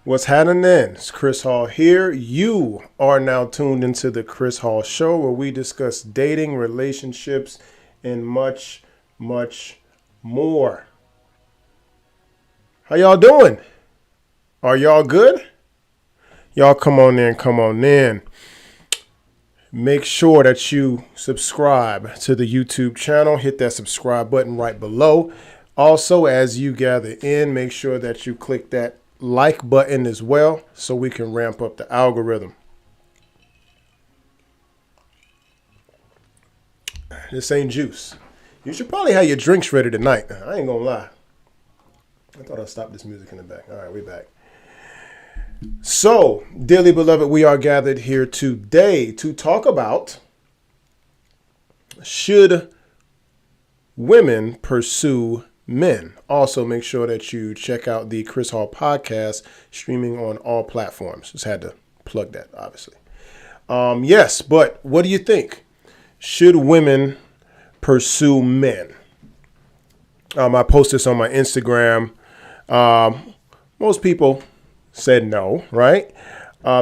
What's happening? It's Chris Hall here. You are now tuned into the Chris Hall Show, where we discuss dating, relationships, and much, much more. How y'all doing? Are y'all good? Y'all come on in. Make sure that you subscribe to the YouTube channel. Hit that subscribe button right below. Also, as you gather in, make sure that you click that like button as well so we can ramp up the algorithm. This ain't juice. You should probably have your drinks ready tonight. I ain't gonna lie. I thought I'd stop this music in the back. All right, we back. So, dearly beloved, we are gathered here today to talk about, should women pursue men? Also, make sure that you check out the Chris Hall podcast, streaming on all platforms. Just had to plug that, obviously. Yes, but what do you think? Should women pursue men? I posted this on my Instagram. Most people said no, right?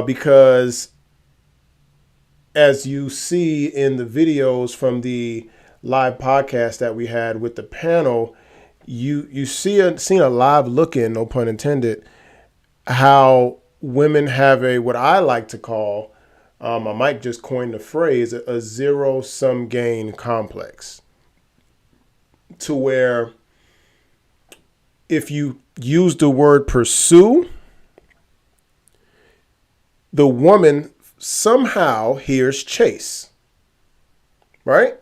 Because as you see in the videos from the live podcast that we had with the panel, you seen a live look in, no pun intended, how women have what I like to call, I might just coin the phrase, a zero-sum gain complex. To where if you use the word pursue, the woman somehow hears chase, right?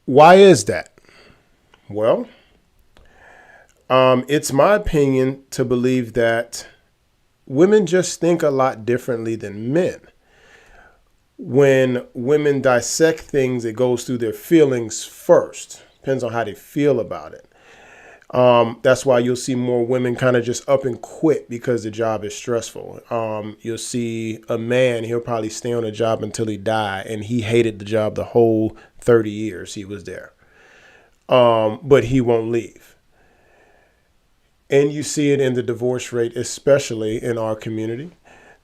Why is that? Well, it's my opinion to believe that women just think a lot differently than men. When women dissect things, it goes through their feelings first. Depends on how they feel about it. That's why you'll see more women kind of just up and quit because the job is stressful. You'll see a man, he'll probably stay on a job until he die, and he hated the job the whole 30 years he was there. But he won't leave. And you see it in the divorce rate, especially in our community,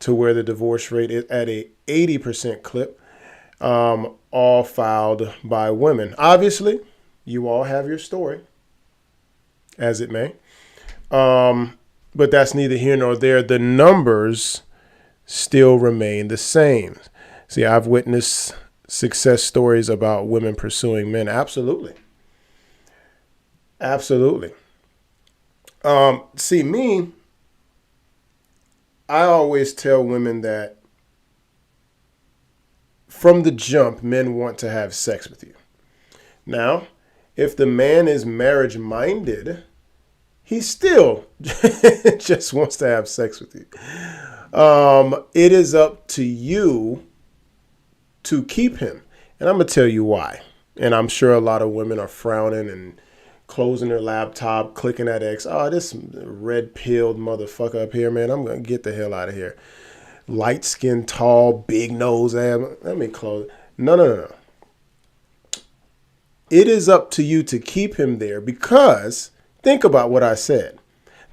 to where the divorce rate is at a 80% clip, all filed by women. Obviously, you all have your story, as it may. But that's neither here nor there. The numbers still remain the same. See, I've witnessed success stories about women pursuing men. Absolutely. See, me, I always tell women that from the jump, men want to have sex with you. Now, if the man is marriage-minded, he still just wants to have sex with you. It is up to you to keep him. And I'm going to tell you why. And I'm sure a lot of women are frowning and closing their laptop, clicking at X. Oh, this red-pilled motherfucker up here, man. I'm going to get the hell out of here. Light-skinned, tall, big nose. Let me close. No. It is up to you to keep him there because think about what I said.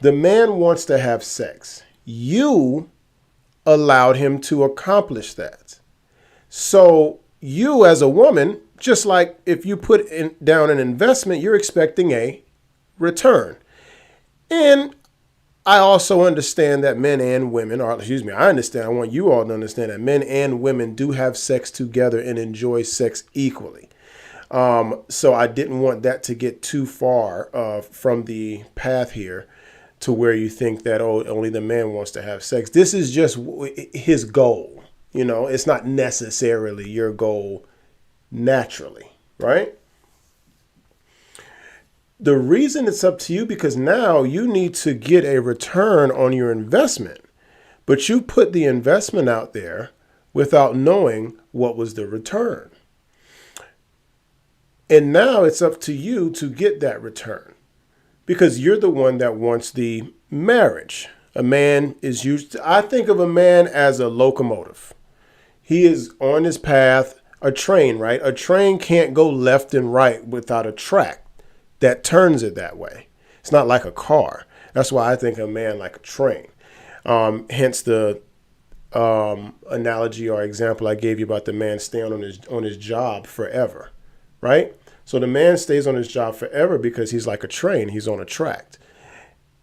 The man wants to have sex. You allowed him to accomplish that. So you as a woman, just like if you put down an investment, you're expecting a return. And I also understand that men and women, I want you all to understand that men and women do have sex together and enjoy sex equally. So I didn't want that to get too far from the path here to where you think that, only the man wants to have sex. This is just his goal. You know, it's not necessarily your goal naturally, right? The reason it's up to you because now you need to get a return on your investment, but you put the investment out there without knowing what was the return. And now it's up to you to get that return because you're the one that wants the marriage. A man is I think of a man as a locomotive. He is on his path, a train, right? A train can't go left and right without a track. that turns it that way. It's not like a car. That's why I think of a man like a train. Hence the analogy or example I gave you about the man staying on his job forever, right? So the man stays on his job forever because he's like a train. He's on a track.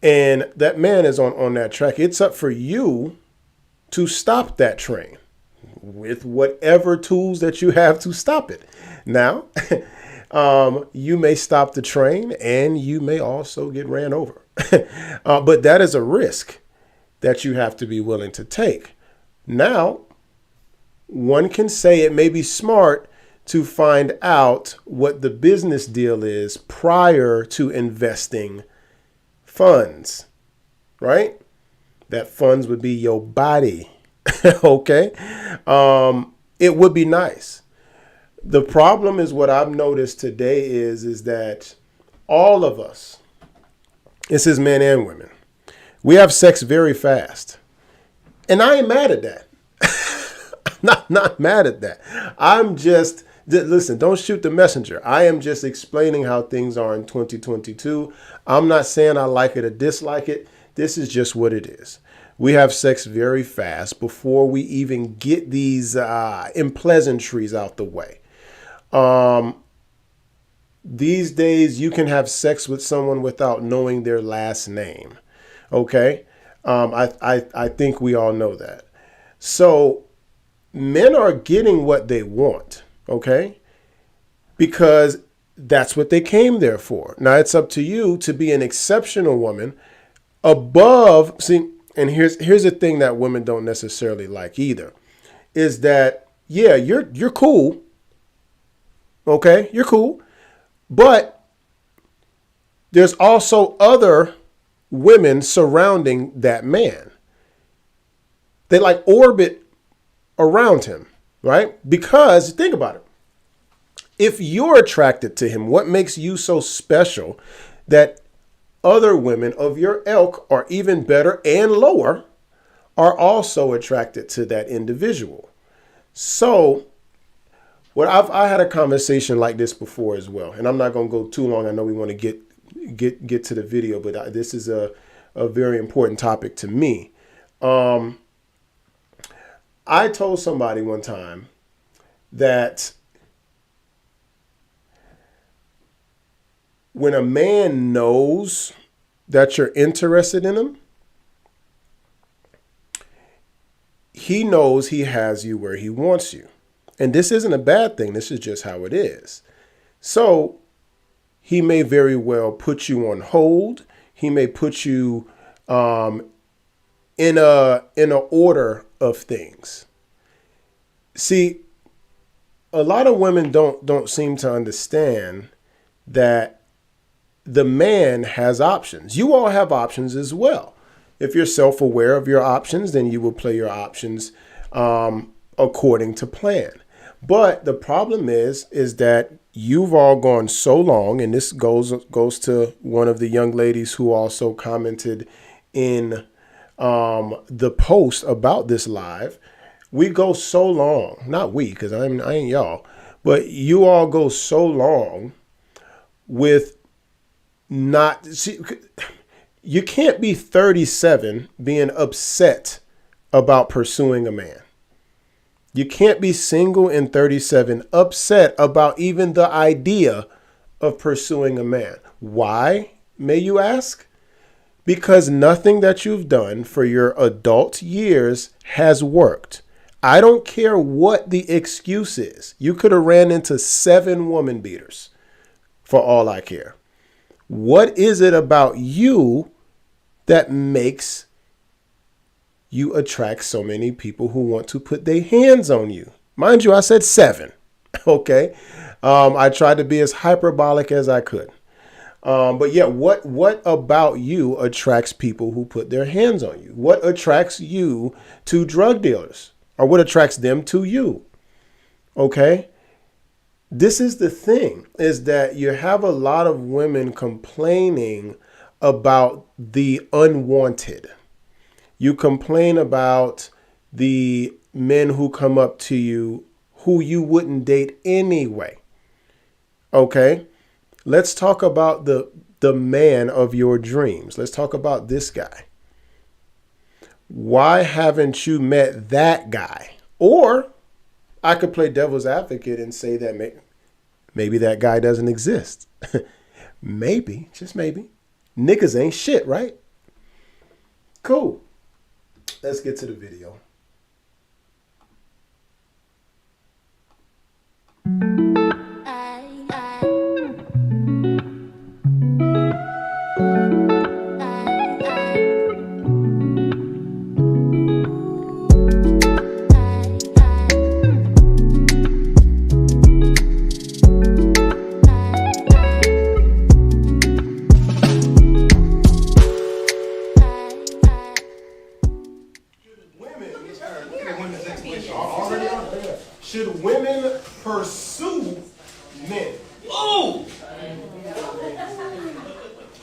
And that man is on that track. It's up for you to stop that train with whatever tools that you have to stop it. Now, you may stop the train and you may also get ran over. But that is a risk that you have to be willing to take. Now, one can say it may be smart to find out what the business deal is prior to investing funds, right? That funds would be your body. Okay. It would be nice. The problem is what I've noticed today is that all of us, this is men and women, we have sex very fast. And I ain't mad at that. I'm not mad at that. I'm just, listen, don't shoot the messenger. I am just explaining how things are in 2022. I'm not saying I like it or dislike it. This is just what it is. We have sex very fast before we even get these unpleasantries out the way. These days, you can have sex with someone without knowing their last name. Okay? I think we all know that. So men are getting what they want. Okay? Because that's what they came there for. Now, it's up to you to be an exceptional woman above. See, and here's the thing that women don't necessarily like either, is that, yeah, you're cool. Okay, you're cool. But there's also other women surrounding that man. They like orbit around him, right? Because think about it. If you're attracted to him, what makes you so special that other women of your ilk, or even better and lower, are also attracted to that individual? So I had a conversation like this before as well, and I'm not going to go too long. I know we want to get to the video, but this is a very important topic to me. I told somebody one time that when a man knows that you're interested in him, he knows he has you where he wants you. And this isn't a bad thing. This is just how it is. So he may very well put you on hold. He may put you in a order of things. See, a lot of women don't seem to understand that the man has options. You all have options as well. If you're self-aware of your options, then you will play your options according to plan. But the problem is that you've all gone so long, and this goes to one of the young ladies who also commented in the post about this live. We go so long, not we, because I ain't y'all, but you all go so long with not, see, you can't be 37 being upset about pursuing a man. You can't be single and 37 upset about even the idea of pursuing a man. Why, may you ask? Because nothing that you've done for your adult years has worked. I don't care what the excuse is. You could have ran into 7 woman beaters for all I care. What is it about you that makes you attract so many people who want to put their hands on you? Mind you, I said 7. Okay. I tried to be as hyperbolic as I could. But yeah, what about you attracts people who put their hands on you? What attracts you to drug dealers, or what attracts them to you? Okay. This is the thing, is that you have a lot of women complaining about the unwanted. You complain about the men who come up to you who you wouldn't date anyway. Okay. Let's talk about the man of your dreams. Let's talk about this guy. Why haven't you met that guy? Or I could play devil's advocate and say that maybe that guy doesn't exist. Maybe, just maybe. Niggas ain't shit, right? Cool. Let's get to the video. Should women pursue men? Oh!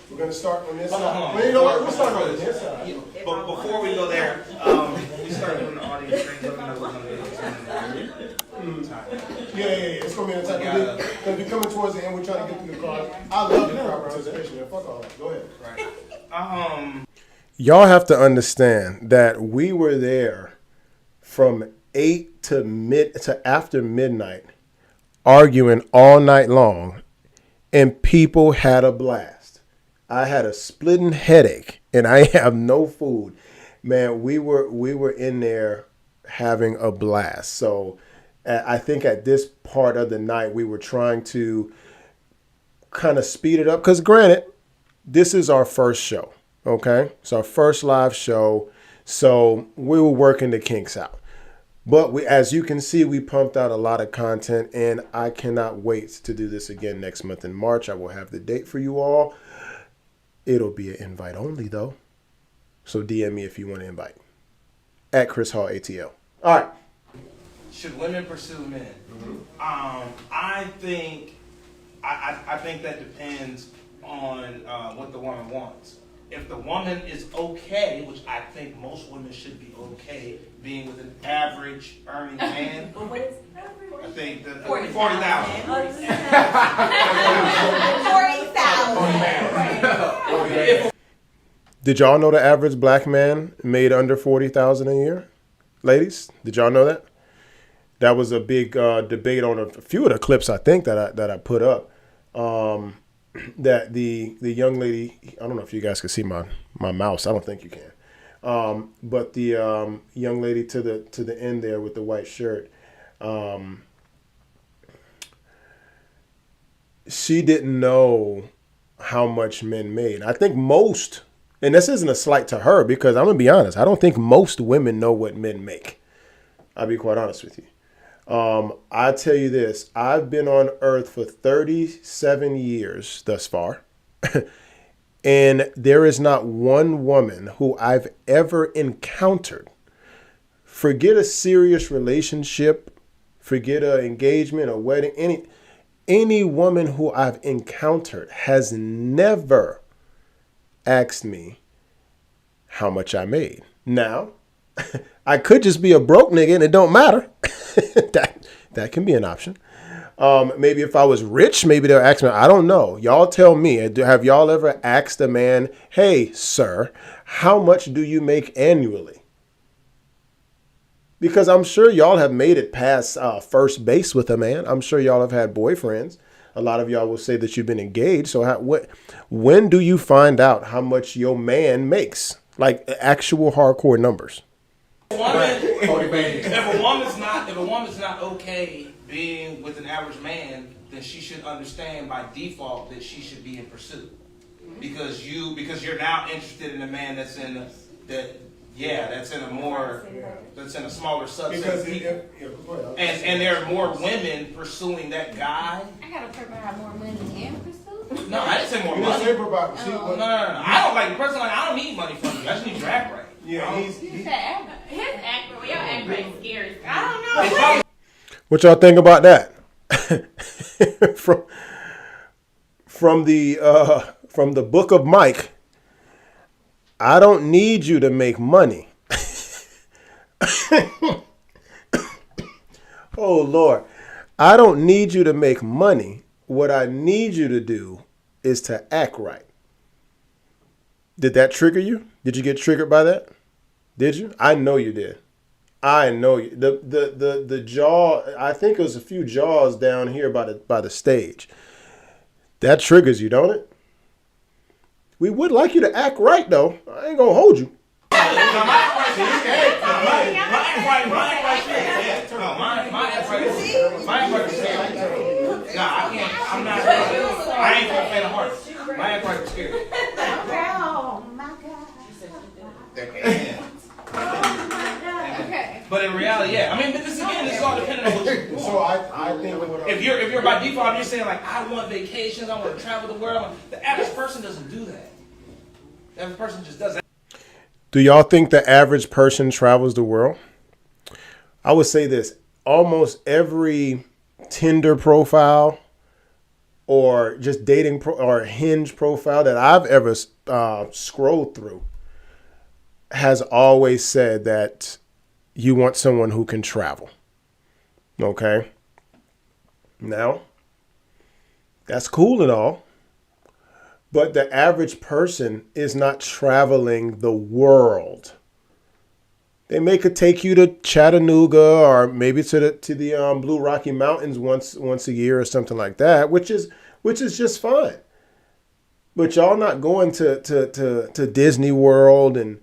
We're going to start on this Hold on, side. hold on. Well, you know what? We'll start on this side. But before we go there, we start doing the audience thing. Let me know what's going to be. Yeah. It's going to be in a type of because we're coming towards the end. We're trying to get through the card. I love the crowd participation. Fuck all that. Go ahead. Right. Y'all have to understand that we were there from 8 to after midnight, arguing all night long, and people had a blast. I had a splitting headache, and I have no food. Man, we were in there having a blast. So I think at this part of the night, we were trying to kind of speed it up. Because granted, this is our first show, okay? It's our first live show. So we were working the kinks out. But as you can see, we pumped out a lot of content, and I cannot wait to do this again next month in March. I will have the date for you all. It'll be an invite only, though. So DM me if you want to invite. At ChrisHallATL. All right. Should women pursue men? I think that depends on what the woman wants. If the woman is okay, which I think most women should be okay, being with an average earning man. What is average? I think that 40,000. 40,000. Did y'all know the average black man made under $40,000 a year? Ladies, did y'all know that? That was a big debate on a few of the clips I think that I put up. That the young lady, I don't know if you guys can see my mouse. I don't think you can. But the young lady to the end there with the white shirt, she didn't know how much men made. I think most, and this isn't a slight to her because I'm gonna be honest, I don't think most women know what men make. I'll be quite honest with you. I tell you this, I've been on earth for 37 years thus far. And there is not one woman who I've ever encountered. Forget a serious relationship, forget an engagement, a wedding, any woman who I've encountered has never asked me how much I made. Now, I could just be a broke nigga and it don't matter. that can be an option. Maybe if I was rich, maybe they'll ask me. I don't know. Y'all tell me. Have y'all ever asked a man, hey, sir, how much do you make annually? Because I'm sure y'all have made it past first base with a man. I'm sure y'all have had boyfriends. A lot of y'all will say that you've been engaged. So when do you find out how much your man makes? Like actual hardcore numbers. If a woman's not okay being with an average man, then she should understand by default that she should be in pursuit. Because you're now interested in a man that's in a smaller subset of people. And there are more women pursuing that guy. I gotta provide more money and pursue. No, I didn't say more money. No. I don't like personally. I don't need money from you. I just need your act right. Yeah, His act, your act right scary. I don't know. What y'all think about that? from the book of Mike. I don't need you to make money. Oh Lord, I don't need you to make money. what I need you to do is to act right. Did that trigger you? Did you get triggered by that? Did you? I know you did. I know you. The jaw, I think it was a few jaws down here by the stage. That triggers you, don't it? We would like you to act right, though. I ain't gonna hold you. My act right is scary. Nah, I can't. I'm not. I ain't for a fan of hearts. My act right is scary. Oh my God. Okay. But in reality, yeah. I mean, but this again, this is all dependent on what you. So I think if you're by default, you're saying like, I want vacations, I want to travel the world. The average person doesn't do that. The average person just doesn't. Do y'all think the average person travels the world? I would say this: almost every Tinder profile or just dating or Hinge profile that I've ever scrolled through has always said that you want someone who can travel. Okay. Now, that's cool and all, but the average person is not traveling the world. They may could take you to Chattanooga or maybe to the Blue Rocky Mountains once a year or something like that, which is just fine. But y'all not going to Disney World and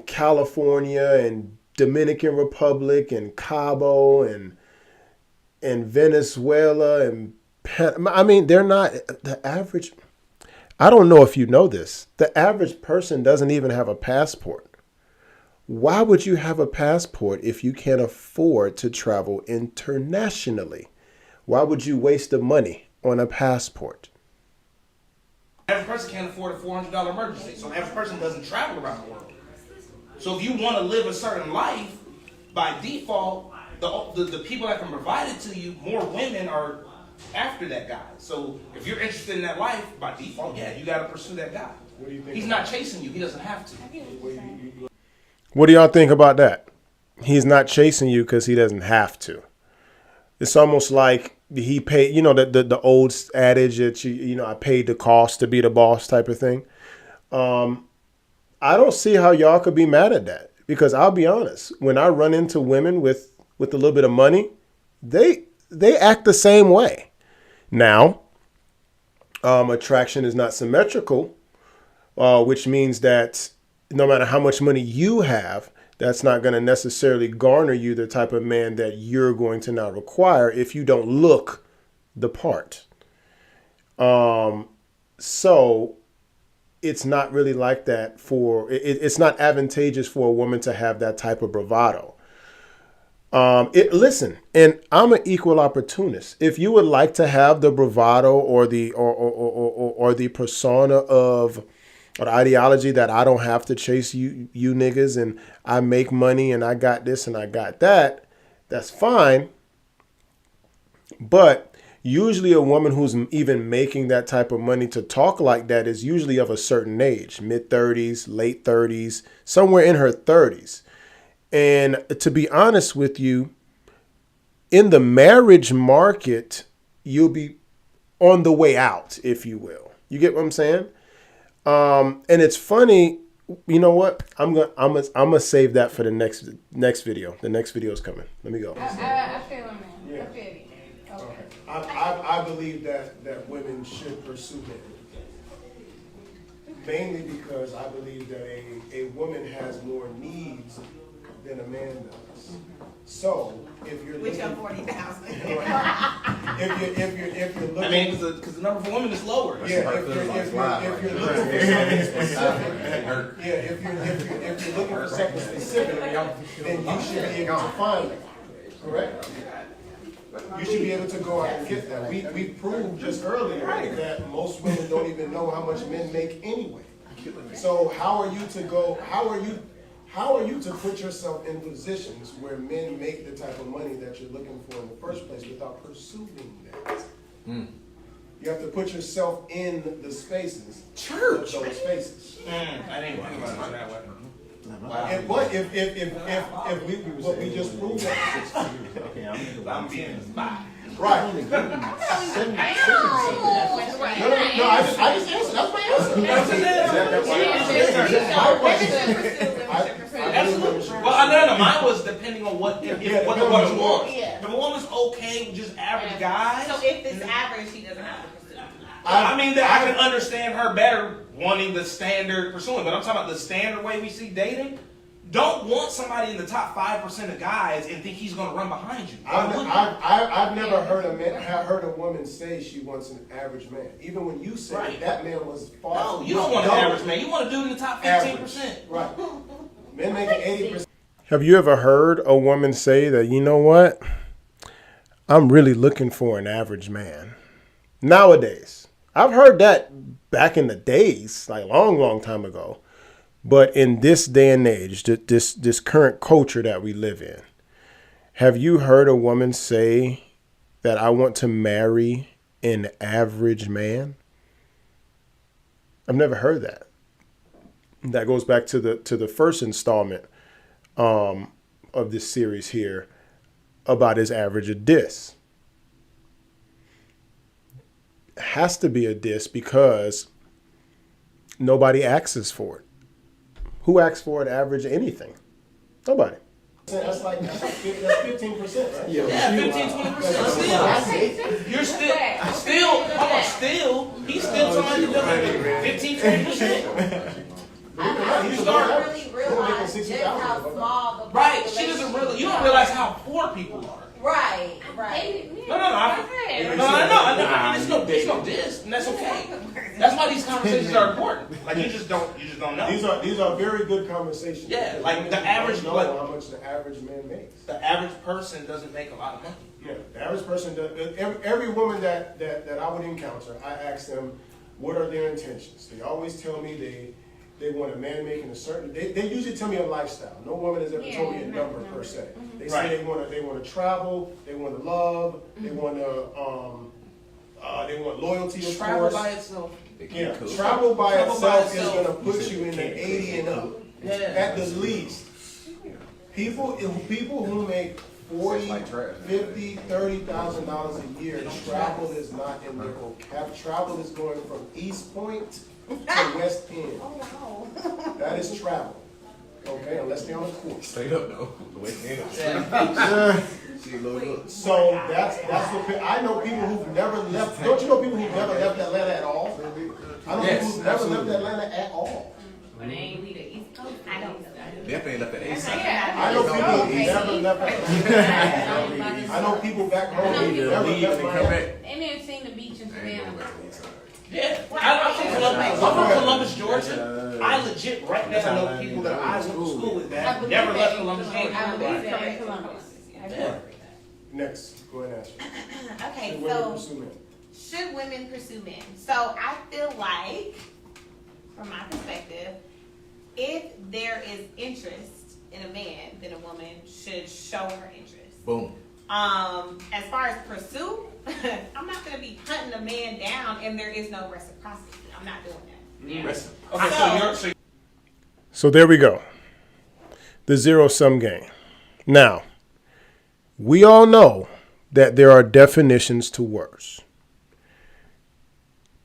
California and Dominican Republic and Cabo and Venezuela and I mean, they're not the average. I don't know if you know this. The average person doesn't even have a passport. Why would you have a passport if you can't afford to travel internationally? Why would you waste the money on a passport? The average person can't afford a $400 emergency, so the average person doesn't travel around the world. So if you want to live a certain life, by default, the people that can provide it to you, more women are after that guy. So if you're interested in that life, by default, yeah, you got to pursue that guy. What do you think? He's not chasing you. He doesn't have to. What do y'all think about that? He's not chasing you because he doesn't have to. It's almost like he paid, the old adage that I paid the cost to be the boss type of thing. I don't see how y'all could be mad at that, because I'll be honest, when I run into women with a little bit of money, they act the same way. Now, attraction is not symmetrical, which means that no matter how much money you have, that's not going to necessarily garner you the type of man that you're going to now require if you don't look the part. So it's not really like that it's not advantageous for a woman to have that type of bravado. Listen, and I'm an equal opportunist. If you would like to have the bravado or the persona or the ideology that I don't have to chase you niggas and I make money and I got this and I got that, that's fine. But usually a woman who's even making that type of money to talk like that is usually of a certain age, mid-30s, late 30s, somewhere in her 30s. And to be honest with you, in the marriage market, you'll be on the way out, if you will. You get what I'm saying? And it's funny, you know what? I'm gonna save that for the next video. The next video is coming. Let me go. I feel him, man. Yeah. I feel you. Okay. I believe that women should pursue men. Mainly because I believe that a woman has more needs than a man does. So if you're with your 40,000, if you're looking, I mean, because the number for women is lower. Yeah, if you're looking for something specific, if you're looking for something specific, then you should be able to find it. Correct? You should be able to go out and get that. We proved just earlier that most women don't even know how much men make anyway. So how are you to put yourself in positions where men make the type of money that you're looking for in the first place without pursuing that? You have to put yourself in the spaces. Church. Those spaces. I didn't think about it that way. If we just proved that. I'm being inspired. Right. No, I just answered. That's my answer. Absolutely. Well, no. Mine was depending on what what you want. Yeah. If a woman's okay with just average guys. So if it's average, she doesn't have to pursue. I mean, I can understand her better wanting the standard pursuing, but I'm talking about the standard way we see dating. Don't want somebody in the top 5% of guys and think he's going to run behind you. I've never heard a woman say she wants an average man. Even when you said that man was far. No, you don't want an average man. You want a dude in the top 15%. Right. Men making 80%. Have you ever heard a woman say that, you know what? I'm really looking for an average man. Nowadays. I've heard that back in the days, like long time ago. But in this day and age, this current culture that we live in, have you heard a woman say that I want to marry an average man? I've never heard that. That goes back to the first installment of this series here about is average a diss? It has to be a diss because nobody asks for it. Who asks for an average anything? Nobody. That's 15%. Right? Yeah, 15-20%. You're still, he's still trying to do 15-20%. You start really realize just how small the right. She doesn't really. You don't realize how poor people are. Right. No. It's no diss, and that's okay. That's why these conversations are important. Like you just don't know. These are very good conversations. Yeah, like the average. Know like, how much the average man makes. The average person doesn't make a lot of money. Yeah, the average person does. Every woman that I would encounter, I ask them, what are their intentions? They always tell me they want a man making a certain. They usually tell me a lifestyle. No woman has ever told me a number per se. They say they want to travel, they want to love, they want loyalty. Of travel course. by itself. Yeah, travel by itself is going to put you in the 80 and up at the least. People who make $40,000, $50,000, $30,000 a year, travel is not in their vocab. Travel is going from East Point to West End. Oh, wow. That is travel. Okay, unless they're on a course. Straight up though. The West End. So that's what I know people who've never left. Don't you know people who've never left Atlanta at all? I know people who've never left Atlanta at all. When they ain't leave the East Coast, I don't know. Definitely left the East Side. I know people who've never left Atlanta. I know people back home who've never left Miami. And they've seen the beach in Savannah. Yeah, I'm from Columbus, Georgia. I legit right now know people that I went to school with that never left Columbus, Georgia. Yeah. Next, go ahead and ask. Okay, Should women pursue men? should women pursue men? So I feel like, from my perspective, if there is interest in a man, then a woman should show her interest. Boom. As far as pursue, I'm not going to be hunting a man down and there is no reciprocity. I'm not doing that. Okay, So there we go. The zero-sum game. Now, we all know that there are definitions to words.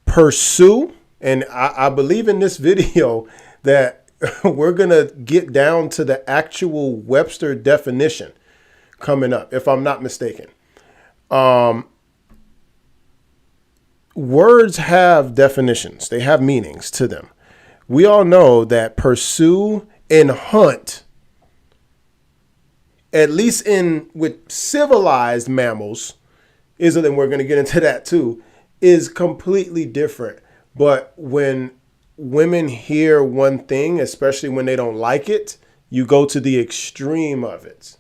Pursue, and I believe in this video that we're going to get down to the actual Webster definition coming up, if I'm not mistaken. Words have definitions. They have meanings to them. We all know that pursue and hunt, at least with civilized mammals, and we're going to get into that too, is completely different. But when women hear one thing, especially when they don't like it, you go to the extreme of it.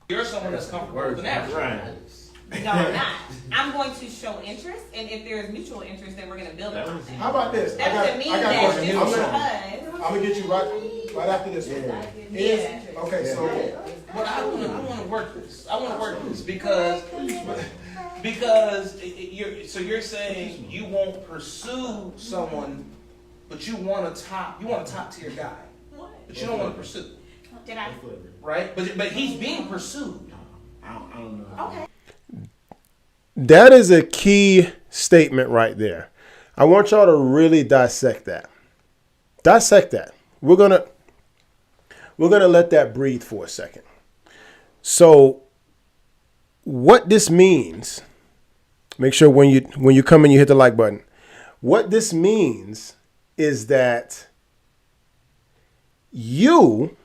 You're someone that's comfortable with an average. Right. No, I'm not. I'm going to show interest, and if there is mutual interest, then we're going to build it. How about this? That doesn't mean that just because. I'm going to get you right after this one. Yeah. Okay, so... But I want to work this. I want to work this because you're saying you won't pursue someone, but you want a top tier guy, but you don't want to pursue. Did I? Right? But he's being pursued. I don't know. Okay. That is a key statement right there. I want y'all to really dissect that. Dissect that. We're gonna let that breathe for a second. So what this means, make sure when you come in, you hit the like button. What this means is that you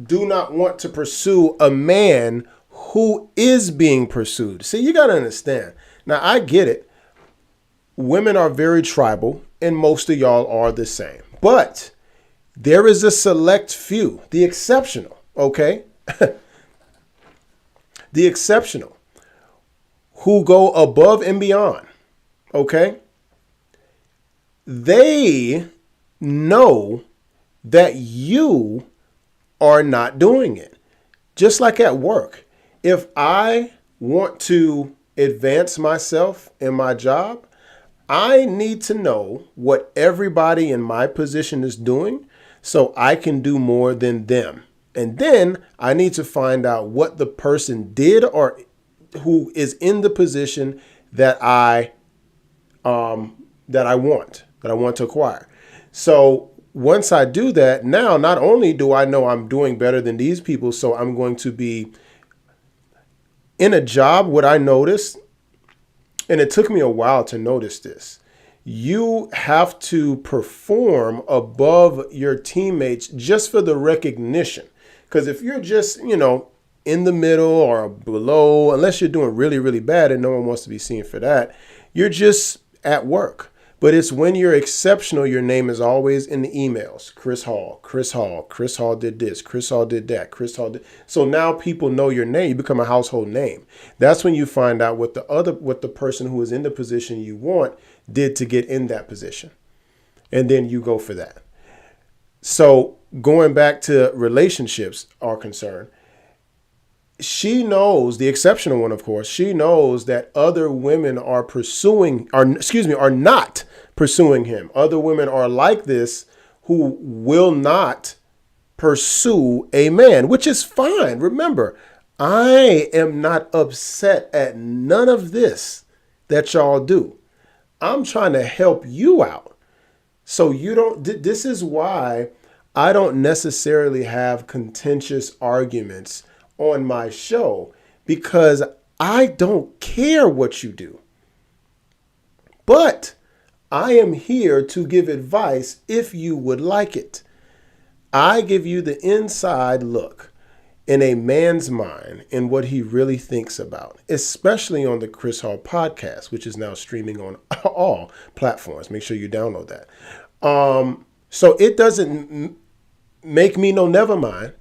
do not want to pursue a man who is being pursued. See, you got to understand. Now, I get it. Women are very tribal, and most of y'all are the same. But there is a select few, the exceptional, okay? The exceptional, who go above and beyond, okay? They know that you are not doing it. Just like at work. If I want to advance myself in my job, I need to know what everybody in my position is doing so I can do more than them. And then I need to find out what the person did or who is in the position that I want to acquire. So once I do that, now not only do I know I'm doing better than these people, so I'm going to be in a job. What I noticed, and it took me a while to notice this, you have to perform above your teammates just for the recognition. Because if you're just, in the middle or below, unless you're doing really, really bad and no one wants to be seen for that, you're just at work. But it's when you're exceptional, your name is always in the emails. Chris Hall, Chris Hall, Chris Hall did this, Chris Hall did that, Chris Hall did. So now people know your name. You become a household name. That's when you find out what the person who is in the position you want did to get in that position. And then you go for that. So going back to relationships are concerned, she knows, the exceptional one, of course, she knows that other women are not pursuing him. Other women are like this who will not pursue a man, which is fine. Remember, I am not upset at none of this that y'all do. I'm trying to help you out. So this is why I don't necessarily have contentious arguments on my show, because I don't care what you do. But I am here to give advice if you would like it. I give you the inside look in a man's mind and what he really thinks about, especially on the Chris Hall podcast, which is now streaming on all platforms. Make sure you download that. So it doesn't make me no never mind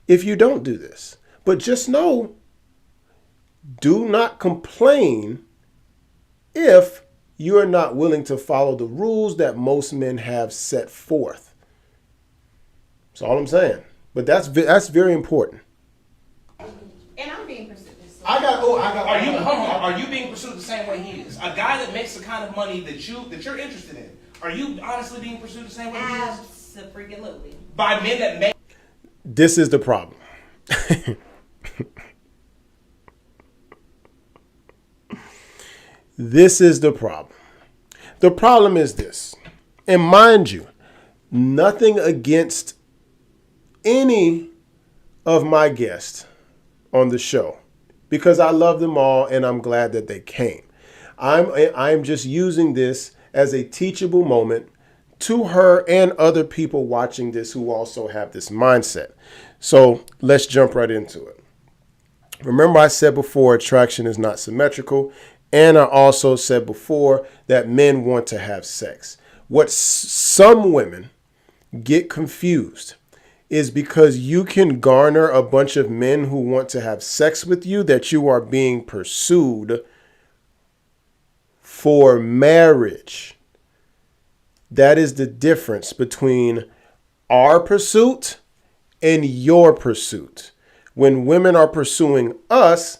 if you don't do this. But just know, do not complain if you are not willing to follow the rules that most men have set forth. That's all I'm saying. But that's very important. And I'm being pursued. Are you being pursued the same way he is? A guy that makes the kind of money that you're interested in. Are you honestly being pursued the same way he is? Absolutely. By men that make. This is the problem. This is the problem. The problem is this. And mind you, nothing against any of my guests on the show, because I love them all and I'm glad that they came. I'm just using this as a teachable moment to her and other people watching this who also have this mindset. So let's jump right into it. Remember, I said before, attraction is not symmetrical. And I also said before that men want to have sex. What some women get confused is because you can garner a bunch of men who want to have sex with you, that you are being pursued for marriage. That is the difference between our pursuit and your pursuit. When women are pursuing us,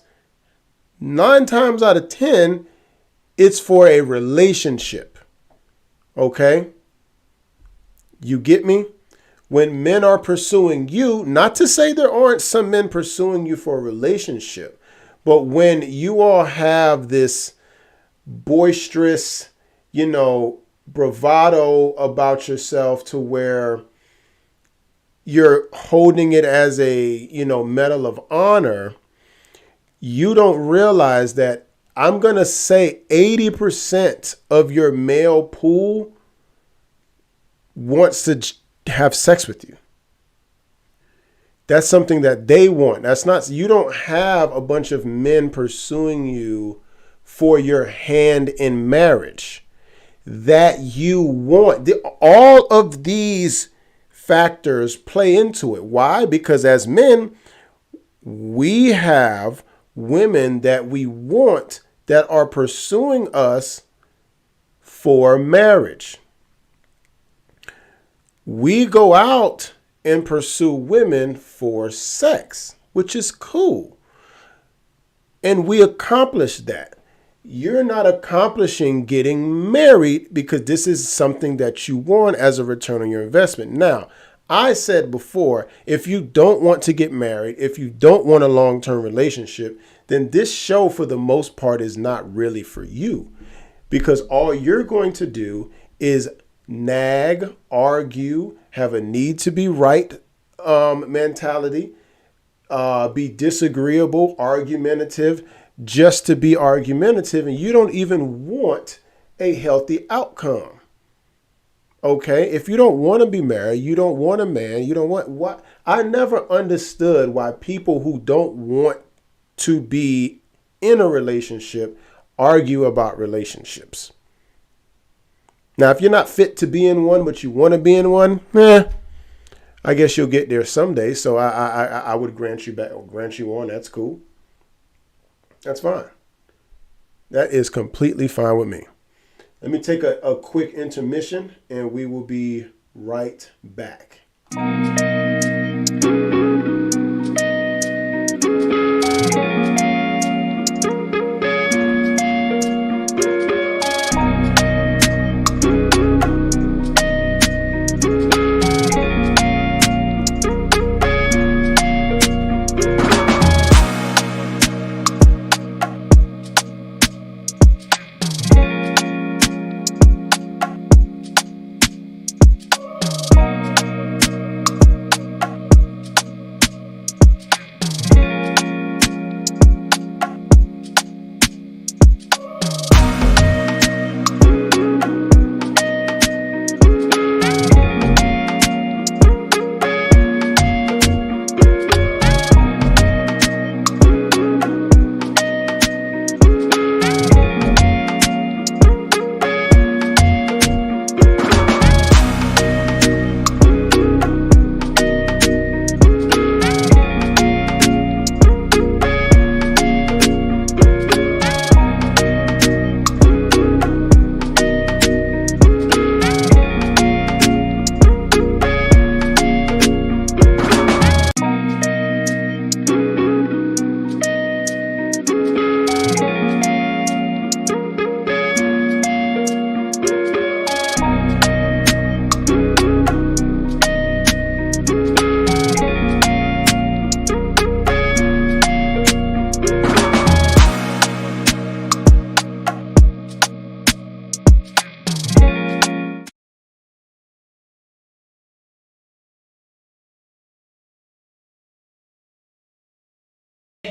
9 times out of 10, it's for a relationship. Okay? You get me? When men are pursuing you, not to say there aren't some men pursuing you for a relationship, But when you all have this boisterous, bravado about yourself to where you're holding it as a, medal of honor, you don't realize that I'm going to say 80% of your male pool wants to have sex with you. That's something that they want. You don't have a bunch of men pursuing you for your hand in marriage. That you want. All of these factors play into it. Why? Because as men, we have women that we want that are pursuing us for marriage. We go out and pursue women for sex, which is cool. And we accomplish that. You're not accomplishing getting married because this is something that you want as a return on your investment. Now, I said before, if you don't want to get married, if you don't want a long-term relationship, then this show for the most part is not really for you, because all you're going to do is nag, argue, have a need to be right mentality, be disagreeable, argumentative, just to be argumentative, and you don't even want a healthy outcome. Okay, if you don't want to be married, you don't want a man, you don't want what? I never understood why people who don't want to be in a relationship argue about relationships. Now, if you're not fit to be in one, but you want to be in one, I guess you'll get there someday. So I would grant you on. That's cool. That's fine. That is completely fine with me. Let me take a quick intermission and we will be right back.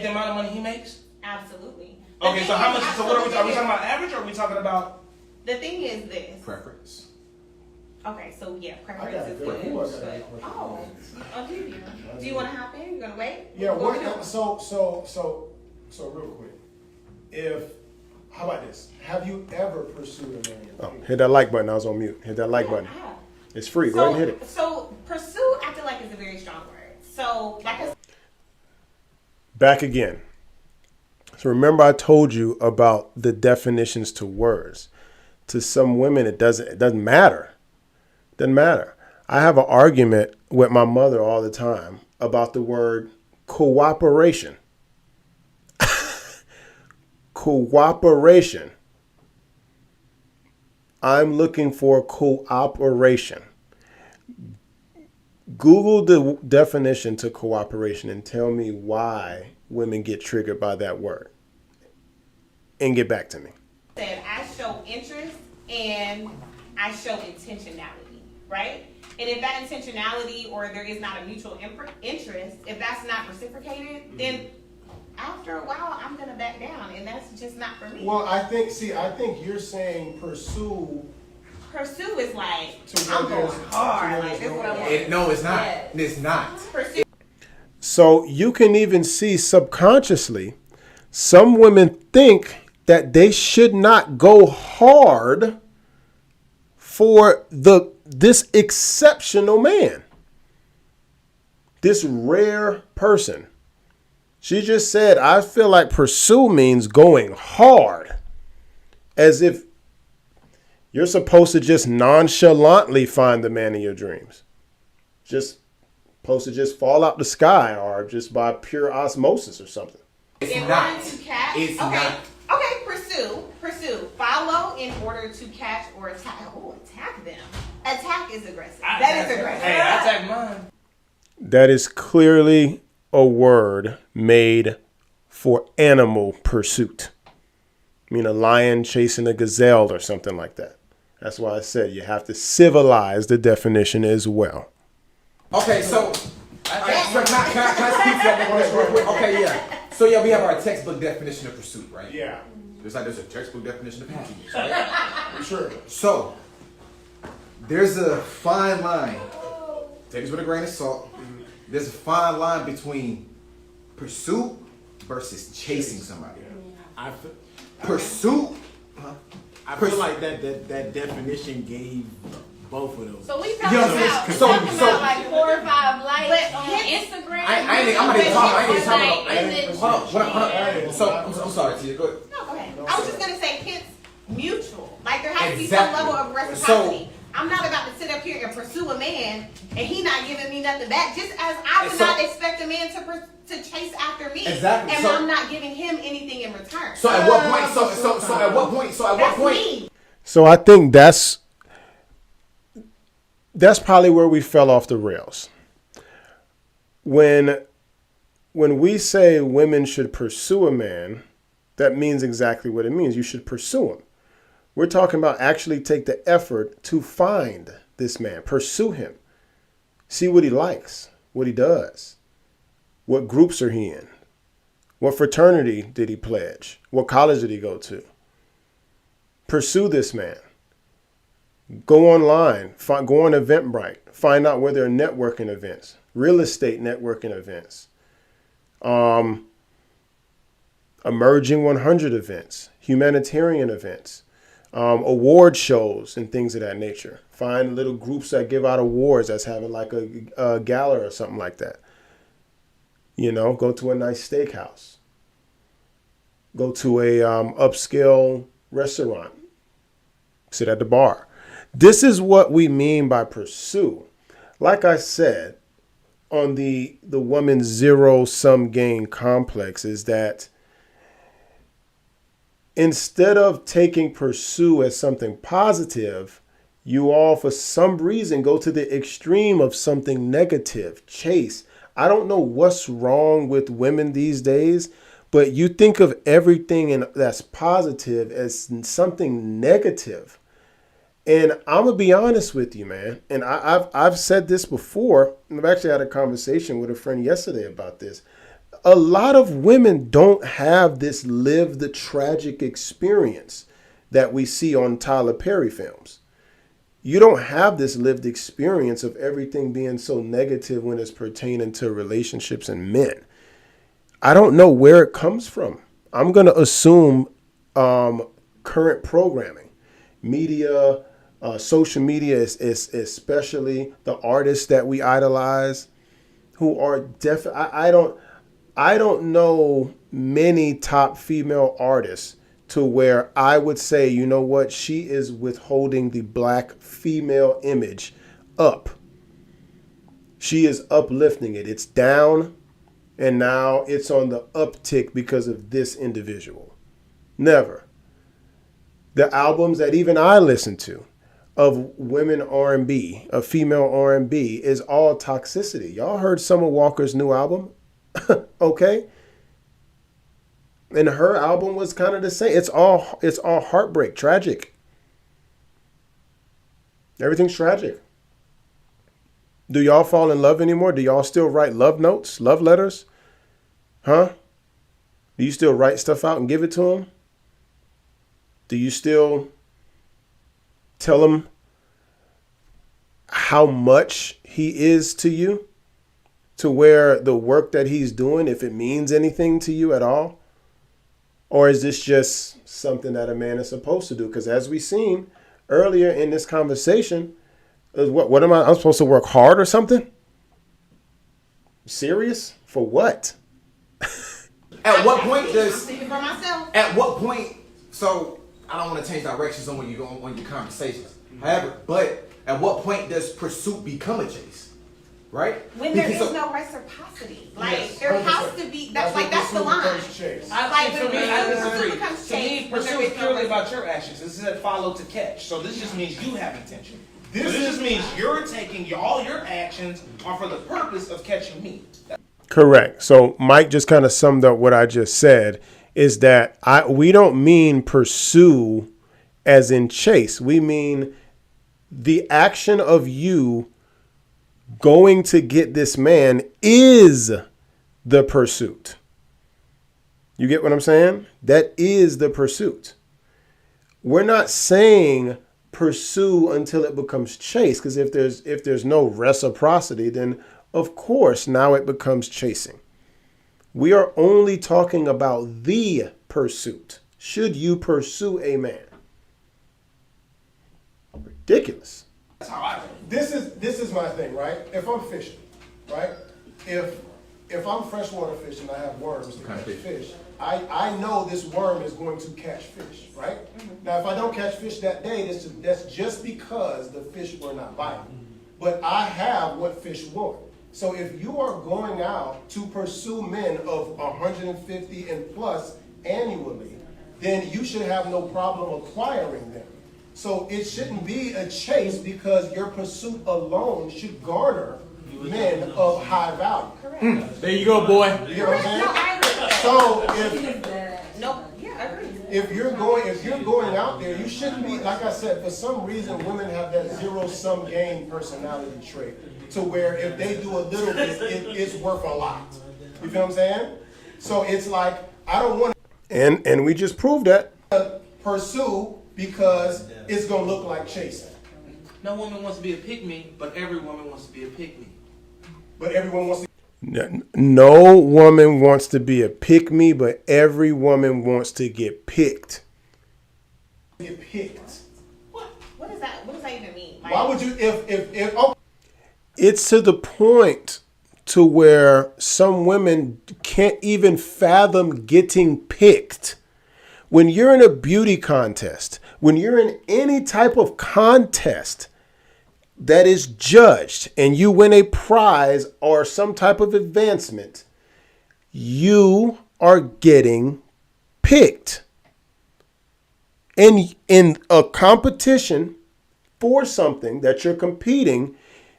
The amount of money he makes? Absolutely. Okay, so how much? So what are we talking about? Average, or are we talking about? The thing is this. Preference. Okay, so yeah, I got preference a is good- good. who else got a But, question? I'll give you. Do you want to hop in? You gonna wait? Yeah, What we doing? so real quick. How about this? Have you ever pursued a man? Oh, hit that like button. I was on mute. Hit that like button. Yeah. It's free. Go ahead and hit it. So pursue, I feel like is a very strong word. So like I Back again. So remember I told you about the definitions to words. To some women, it doesn't matter. Doesn't matter. I have an argument with my mother all the time about the word cooperation. Cooperation. I'm looking for cooperation. Google the definition to cooperation and tell me why women get triggered by that word? And get back to me. Said I show interest and I show intentionality, right? And if that intentionality or there is not a mutual interest, if that's not reciprocated, then after a while I'm gonna back down, and that's just not for me. Well, I think you're saying pursue. Pursue is like To I'm where going there's- hard, to where like there's this is what no- I want. No, it's not. Yeah. It's not. Pursue. So you can even see subconsciously, some women think that they should not go hard for this exceptional man, this rare person. She just said, I feel like pursue means going hard, as if you're supposed to just nonchalantly find the man of your dreams. Just supposed to just fall out the sky or just by pure osmosis or something. It's In not. order to catch, It's okay. not. Okay, pursue. Follow in order to catch or attack. Oh, attack them. Attack is aggressive. That is aggressive. Hey, I attack mine. That is clearly a word made for animal pursuit. I mean, a lion chasing a gazelle or something like that. That's why I said you have to civilize the definition as well. Okay, so can I speak to that real quick? Okay, yeah. So yeah, we have our textbook definition of pursuit, right? Yeah, There's a textbook definition of happiness, right? for sure. So there's a fine line. Take this with a grain of salt. There's a fine line between pursuit versus chasing somebody. I feel, Pursuit. I feel like that definition gave both of those. So we You know talking what I'm about, saying? talking about like 4 or 5 likes But on hits- Instagram. I'm not even talking. I ain't even talking about. Like, is it- Hold on. So I'm sorry, Tia. Go ahead. No, go ahead. I was just gonna say it's mutual. Like there has to be Exactly. some level of reciprocity. I'm not about to sit up here and pursue a man and he not giving me nothing back. Just as I would And so- not expect a man to chase after me. Exactly. And So- I'm not giving him anything in return. So at what point? So at what point? So at what That's point? me. So I think that's probably where we fell off the rails. When we say women should pursue a man, that means exactly what it means. You should pursue him. We're talking about actually take the effort to find this man, pursue him, see what he likes, what he does, what groups are he in, what fraternity did he pledge, what college did he go to. Pursue this man. Go online, go on Eventbrite, find out where there are networking events, real estate networking events, emerging 100 events, humanitarian events, award shows and things of that nature. Find little groups that give out awards that's having like a gala or something like that. You know, go to a nice steakhouse. Go to a upscale restaurant. Sit at the bar. This is what we mean by pursue. Like I said, on the woman zero-sum game complex is that instead of taking pursue as something positive, you all, for some reason, go to the extreme of something negative, chase. I don't know what's wrong with women these days, but you think of everything that's positive as something negative. And I'm going to be honest with you, man. And I've said this before. I've actually had a conversation with a friend yesterday about this. A lot of women don't have this lived the tragic experience that we see on Tyler Perry films. You don't have this lived experience of everything being so negative when it's pertaining to relationships and men. I don't know where it comes from. I'm going to assume current programming, media, social media, is especially the artists that we idolize, who are I don't know many top female artists to where I would say, you know what, she is withholding the black female image up. She is uplifting it. It's down, and now it's on the uptick because of this individual. Never. The albums that even I listen to of women R&B, of female R&B, is all toxicity. Y'all heard Summer Walker's new album? Okay. And her album was kind of the same. It's all heartbreak, tragic. Everything's tragic. Do y'all fall in love anymore? Do y'all still write love notes, love letters? Huh? Do you still write stuff out and give it to them? Do you still tell him how much he is to you? To where the work that he's doing, if it means anything to you at all? Or is this just something that a man is supposed to do? Because as we seen earlier in this conversation, what am I'm supposed to work hard or something? Serious? For what? At what point I'm does? speaking for myself. At what point? So I don't want to change directions on when you go on your conversations. However, but at what point does pursuit become a chase? Right? When there is no reciprocity, like there has to be. That's the line. For When me, I pursuit disagree. becomes To me, chase, when pursue there is is no purely about reciprocity. your actions. This is a follow to catch. So this just means you have intention. This just means you're taking all your actions are for the purpose of catching me. Correct. So Mike just kind of summed up what I just said, is that we don't mean pursue as in chase. We mean the action of you going to get this man is the pursuit. You get what I'm saying? That is the pursuit. We're not saying pursue until it becomes chase, because if there's no reciprocity, then of course now it becomes chasing. We are only talking about the pursuit. Should you pursue a man? Ridiculous. That's how I This is my thing, right? If I'm fishing, right? If I'm freshwater fishing, I have worms to catch fish. I know this worm is going to catch fish, right? Now, if I don't catch fish that day, that's just because the fish were not biting. But I have what fish want. So if you are going out to pursue men of 150 and plus annually, then you should have no problem acquiring them. So it shouldn't be a chase, because your pursuit alone should garner men of high value. Correct. There you go, boy. You know what I'm No, saying? I agree. So No, yeah, I agree. if you're going out there, you shouldn't be, like I said, for some reason women have that zero-sum game personality trait, to where if they do a little bit, it's worth a lot. You feel what I'm saying? So it's like, I don't want to, and we just proved that, pursue because it's gonna look like chasing. No woman wants to be a pick-me, but every woman wants to be a pick-me. But everyone wants to. No woman wants to be a pick-me, but every woman wants to get picked. Get picked. What does that even mean? Why would you, if oh. It's to the point to where some women can't even fathom getting picked. When you're in a beauty contest, when you're in any type of contest that is judged and you win a prize or some type of advancement, you are getting picked. And in a competition for something that you're competing,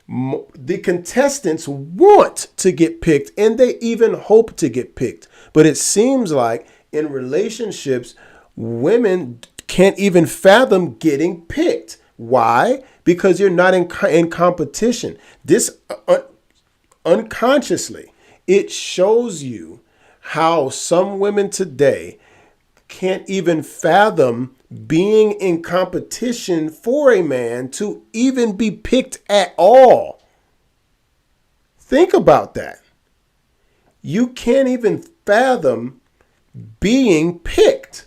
the contestants want to get picked, and they even hope to get picked. But it seems like in relationships, women can't even fathom getting picked. Why? Because you're not in competition. This unconsciously, it shows you how some women today can't even fathom being in competition for a man to even be picked at all. Think about that. You can't even fathom being picked,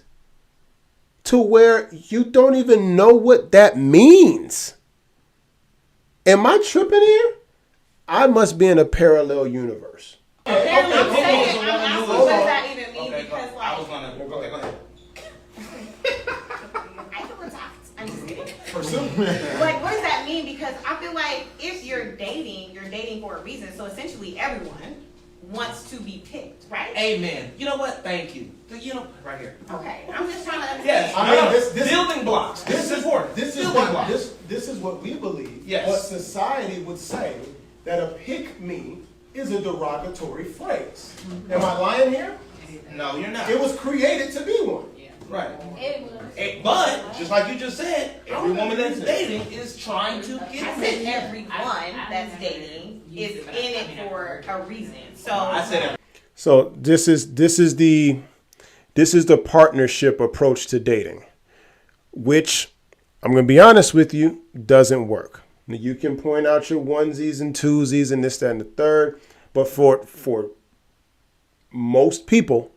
to where you don't even know what that means. Am I tripping here? I must be in a parallel universe. I'm saying, I'm asking what does that even mean, Okay, because I was like, gonna. Okay, go ahead. I feel attacked. I'm just kidding. Pursue. Like, what does that mean? Because I feel like if you're dating for a reason. So essentially, everyone wants to be picked, right? Amen. You know what? Thank you. Right here. Okay, I'm just trying to understand. Yes. I mean, this building blocks. This is important. This is building what blocks. this is what we believe. Yes. What society would say, that a pick me is a derogatory phrase. Am I lying here? No, you're not. It was created to be one. Right. It was. But just like you just said, every woman that's dating is trying to I get said rich. everyone that's dating is in it for a reason. So I said every. So this is the partnership approach to dating, which I'm going to be honest with you, doesn't work. You can point out your onesies and twosies and this, that, and the third, but for most people,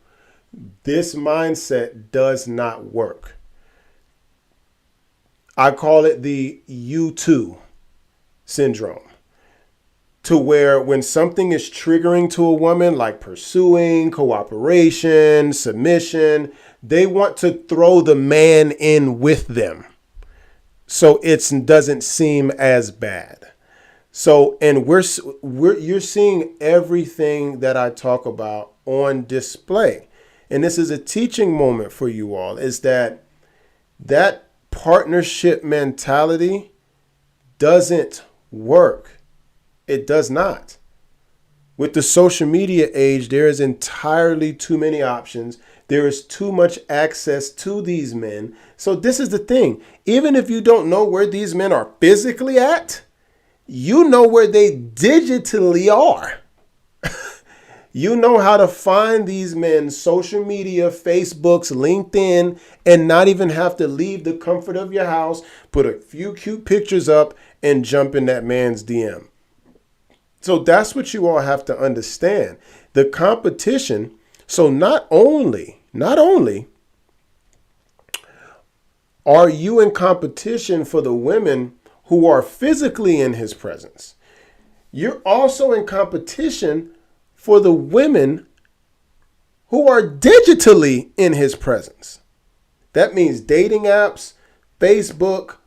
this mindset does not work. I call it the U2 syndrome, to where when something is triggering to a woman, like pursuing, cooperation, submission, they want to throw the man in with them, so it doesn't seem as bad. So, and you're seeing everything that I talk about on display. And this is a teaching moment for you all, is that partnership mentality doesn't work. It does not. With the social media age, there is entirely too many options. There is too much access to these men. So this is the thing. Even if you don't know where these men are physically at, you know where they digitally are. You know how to find these men, social media, Facebooks, LinkedIn, and not even have to leave the comfort of your house, put a few cute pictures up, and jump in that man's DM. So that's what you all have to understand. The competition. So not only are you in competition for the women who are physically in his presence, you're also in competition for the women who are digitally in his presence. That means dating apps, Facebook,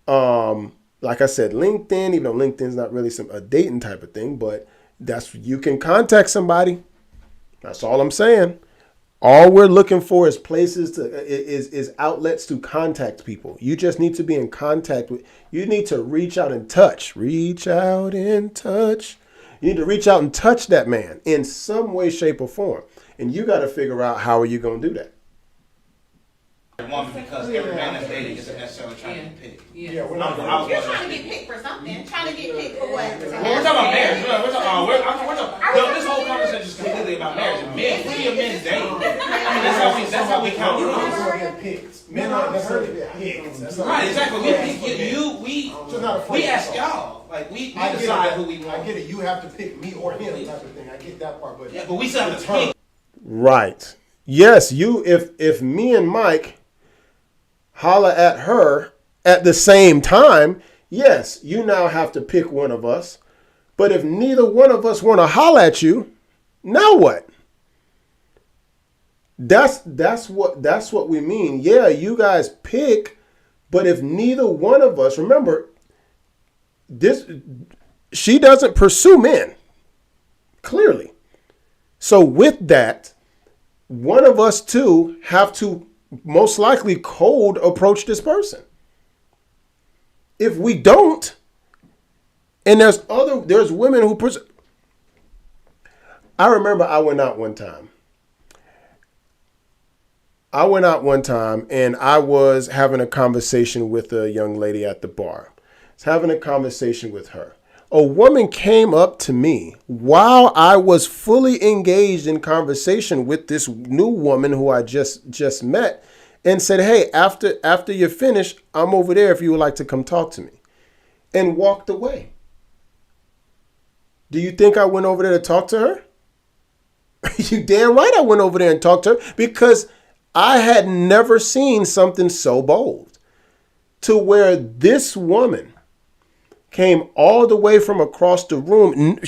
like I said, LinkedIn, even though LinkedIn's not really a dating type of thing, but you can contact somebody. That's all I'm saying. All we're looking for is is outlets to contact people. You just need to be in contact with, you need to reach out and touch. Reach out and touch. You need to reach out and touch that man in some way, shape, or form. And you got to figure out, how are you going to do that? Woman, because every man that's dating isn't necessarily trying to get picked. you're trying to get picked for something. Trying to get picked for what? We're talking about marriage. This whole conversation is completely about marriage. Men, plenty of men date. I mean, that's how we count. Men aren't necessarily picked. Right, exactly. We ask y'all. Like, we decide who we want. I get it. You have to pick me or him type of thing. I get that part. But yeah, but we still have to pick. Right. Yes, if me and Mike holla at her at the same time, yes, you now have to pick one of us. But if neither one of us want to holla at you, now what? That's what we mean. Yeah, you guys pick, but if neither one of us, remember, she doesn't pursue men, clearly. So with that, one of us two have to most likely cold approach this person. If we don't, and there's women who I remember I went out one time and I was having a conversation with a young lady at the bar. I was having a conversation with her. A woman came up to me while I was fully engaged in conversation with this new woman who I just met, and said, "Hey, after you're finished, I'm over there if you would like to come talk to me," and walked away. Do you think I went over there to talk to her? You damn right I went over there and talked to her, because I had never seen something so bold, to where this woman came all the way from across the room.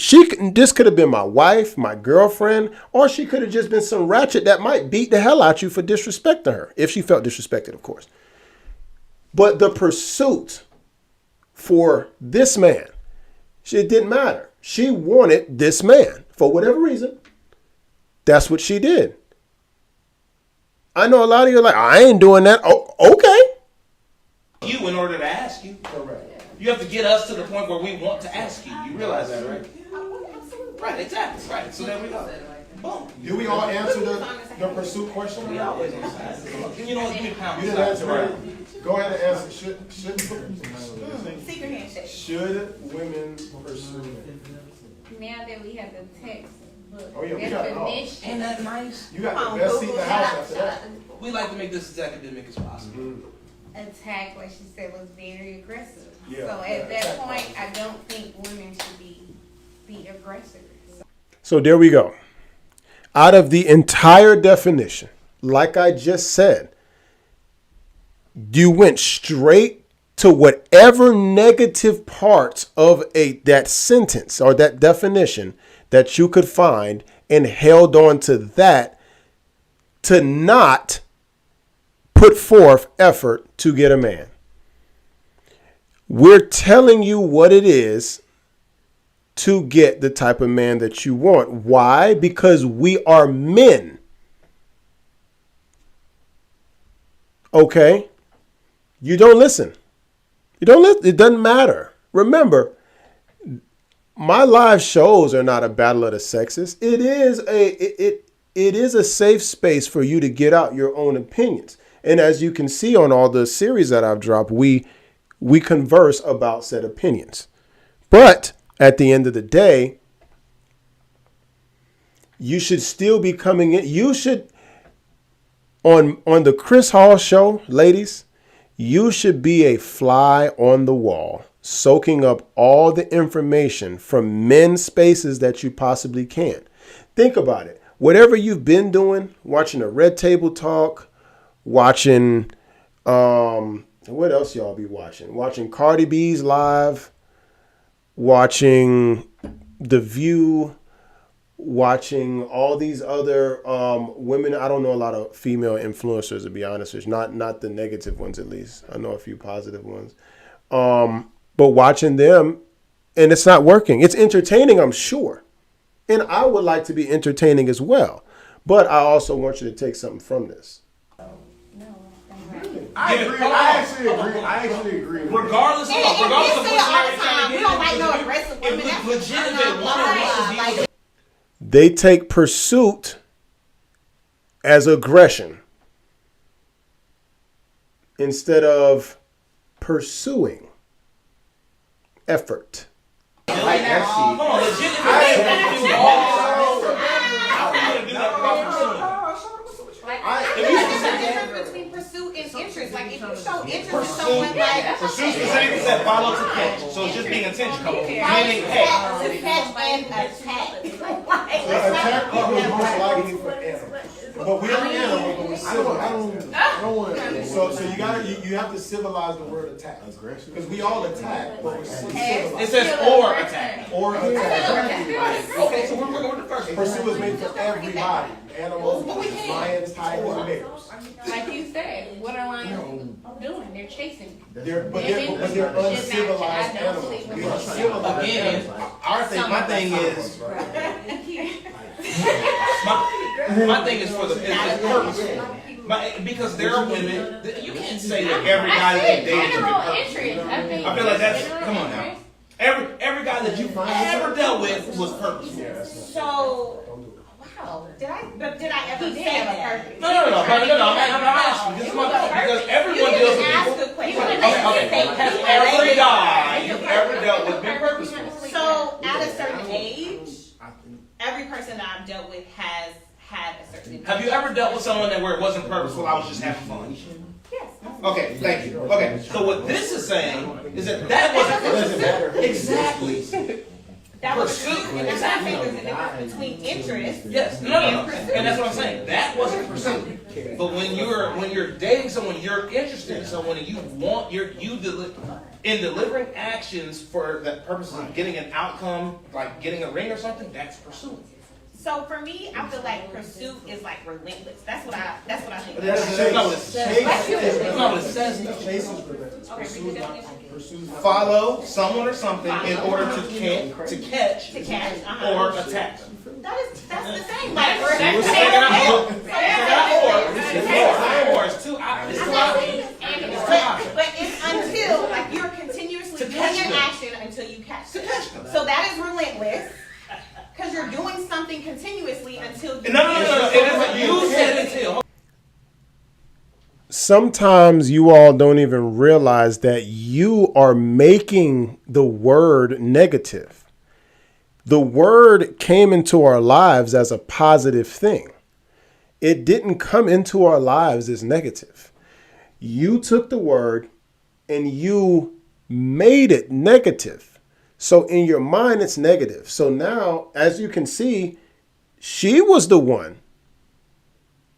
This could have been my wife, my girlfriend, or she could have just been some ratchet that might beat the hell out you for disrespecting her, if she felt disrespected, of course. But the pursuit for this man, it didn't matter. She wanted this man for whatever reason. That's what she did. I know a lot of you are like, I ain't doing that. Oh, okay. You, in order to ask you. Correct. You have to get us to the point where we want to ask you. You realize that, right? Absolutely. Right, exactly. Right. So there we go. Boom. Did we all answer the pursuit question? We always on the side. You know what? You You didn't answer it. Go ahead and answer. Should Secret handshake. women pursue men? Now that we have the text book Oh, yeah, we got it all. definition, Ain't that nice? You got the best seat in the house after that. We like to make this as academic as possible. attack, like she said, was very aggressive. Yeah, So yeah, at that attack. point, I don't think women should be aggressors. So there we go. Out of the entire definition, like I just said, you went straight to whatever negative parts of that sentence or that definition that you could find and held on to that to not put forth effort to get a man. We're telling you what it is to get the type of man that you want. Why? Because we are men. Okay? You don't listen. You don't listen. It doesn't matter. Remember, my live shows are not a battle of the sexes. It is a safe space for you to get out your own opinions. And as you can see on all the series that I've dropped, we converse about said opinions. But at the end of the day, you should still be coming in. You should, on the Chris Hall show, ladies, you should be a fly on the wall, soaking up all the information from men's spaces that you possibly can. Think about it. Whatever you've been doing, watching a Red Table Talk, watching, what else y'all be watching? Watching Cardi B's live, watching The View, watching all these other women. I don't know a lot of female influencers, to be honest with you. Not the negative ones, at least. I know a few positive ones. But watching them, and it's not working. It's entertaining, I'm sure. And I would like to be entertaining as well. But I also want you to take something from this. I agree. I actually agree. Regardless of And what we say it all the scenario time. We you're don't like trying to no get into, aggressive if women. it's That's legitimate, one right. of us Like, is They take pursuit as aggression instead of pursuing effort. I like that Hold on, legitimately. there's a difference between pursuit and interest. Like if you show interest in someone, like Pursuit specifically said follow to catch, so it's just being intentional. Meaning, hey, to catch and attack. Attack was most likely for animals. But we're animals, but we're civil. I don't want to. So you have to civilize the word attack. Because we all attack, but we're civilized. it says or attack. Or attack. Okay, so we're going with the first one. Pursue is made for everybody. Animals, lions, tigers, and bears. Like you said, what are lions doing? They're chasing me. But they're uncivilized animals. We are civilized Again, animals. my thing is, my thing is for the is purposeful. Because there are women, you can't say that every guy that you dated should be general purposeful. interest. I feel like that's, general come on now. interest. Every guy that you've ever dealt with was purposeful. So, wow, did I ever He did say have a that? purpose. No, I'm asking you. This is my point. Because everyone You deals didn't with ask people. a question. Okay. Has every guy you've ever dealt with been purposeful? So, at a certain age, every person that I've dealt with has had a certain. Have you ever dealt with someone where it wasn't purposeful? I was just having fun. Yes. Okay, thank you. Okay, so what this is saying is that wasn't purposeful. Exactly. That was Pursuit. pursuit, and that's why I say there's a difference between interest. Yes, no, and that's what I'm saying. That wasn't pursuit. But when you're dating someone, you're interested in someone, and in delivering actions for the purpose of getting an outcome, like getting a ring or something, that's pursuing. So for me, I feel like pursuit is like relentless. That's what I think. That's not what it says. That's not what it says. Chase is relentless. Okay, read the definition. Follow someone or something in order to catch To catch, or attack. That's the same. Like Or it's two options. but it's until like you're continuously To doing catch an them. action until you catch them. To catch them. So that is relentless because you're doing something continuously until sometimes you all don't even realize that you are making the word negative. The word came into our lives as a positive thing. It didn't come into our lives as negative. You took the word and you made it negative. So in your mind, it's negative. So now, as you can see, she was the one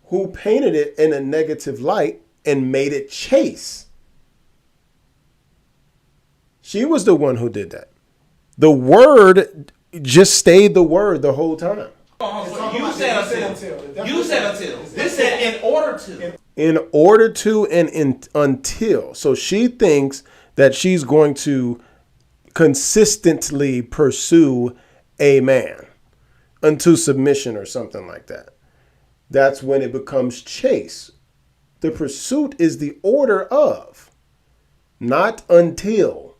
who painted it in a negative light and made it chase. She was the one who did that. The word just stayed the word the whole time. You said until. You said until. This said in order to. In order to and until. So she thinks that she's going to consistently pursue a man unto submission or something like that. That's when it becomes chase. The pursuit is the order of, not until.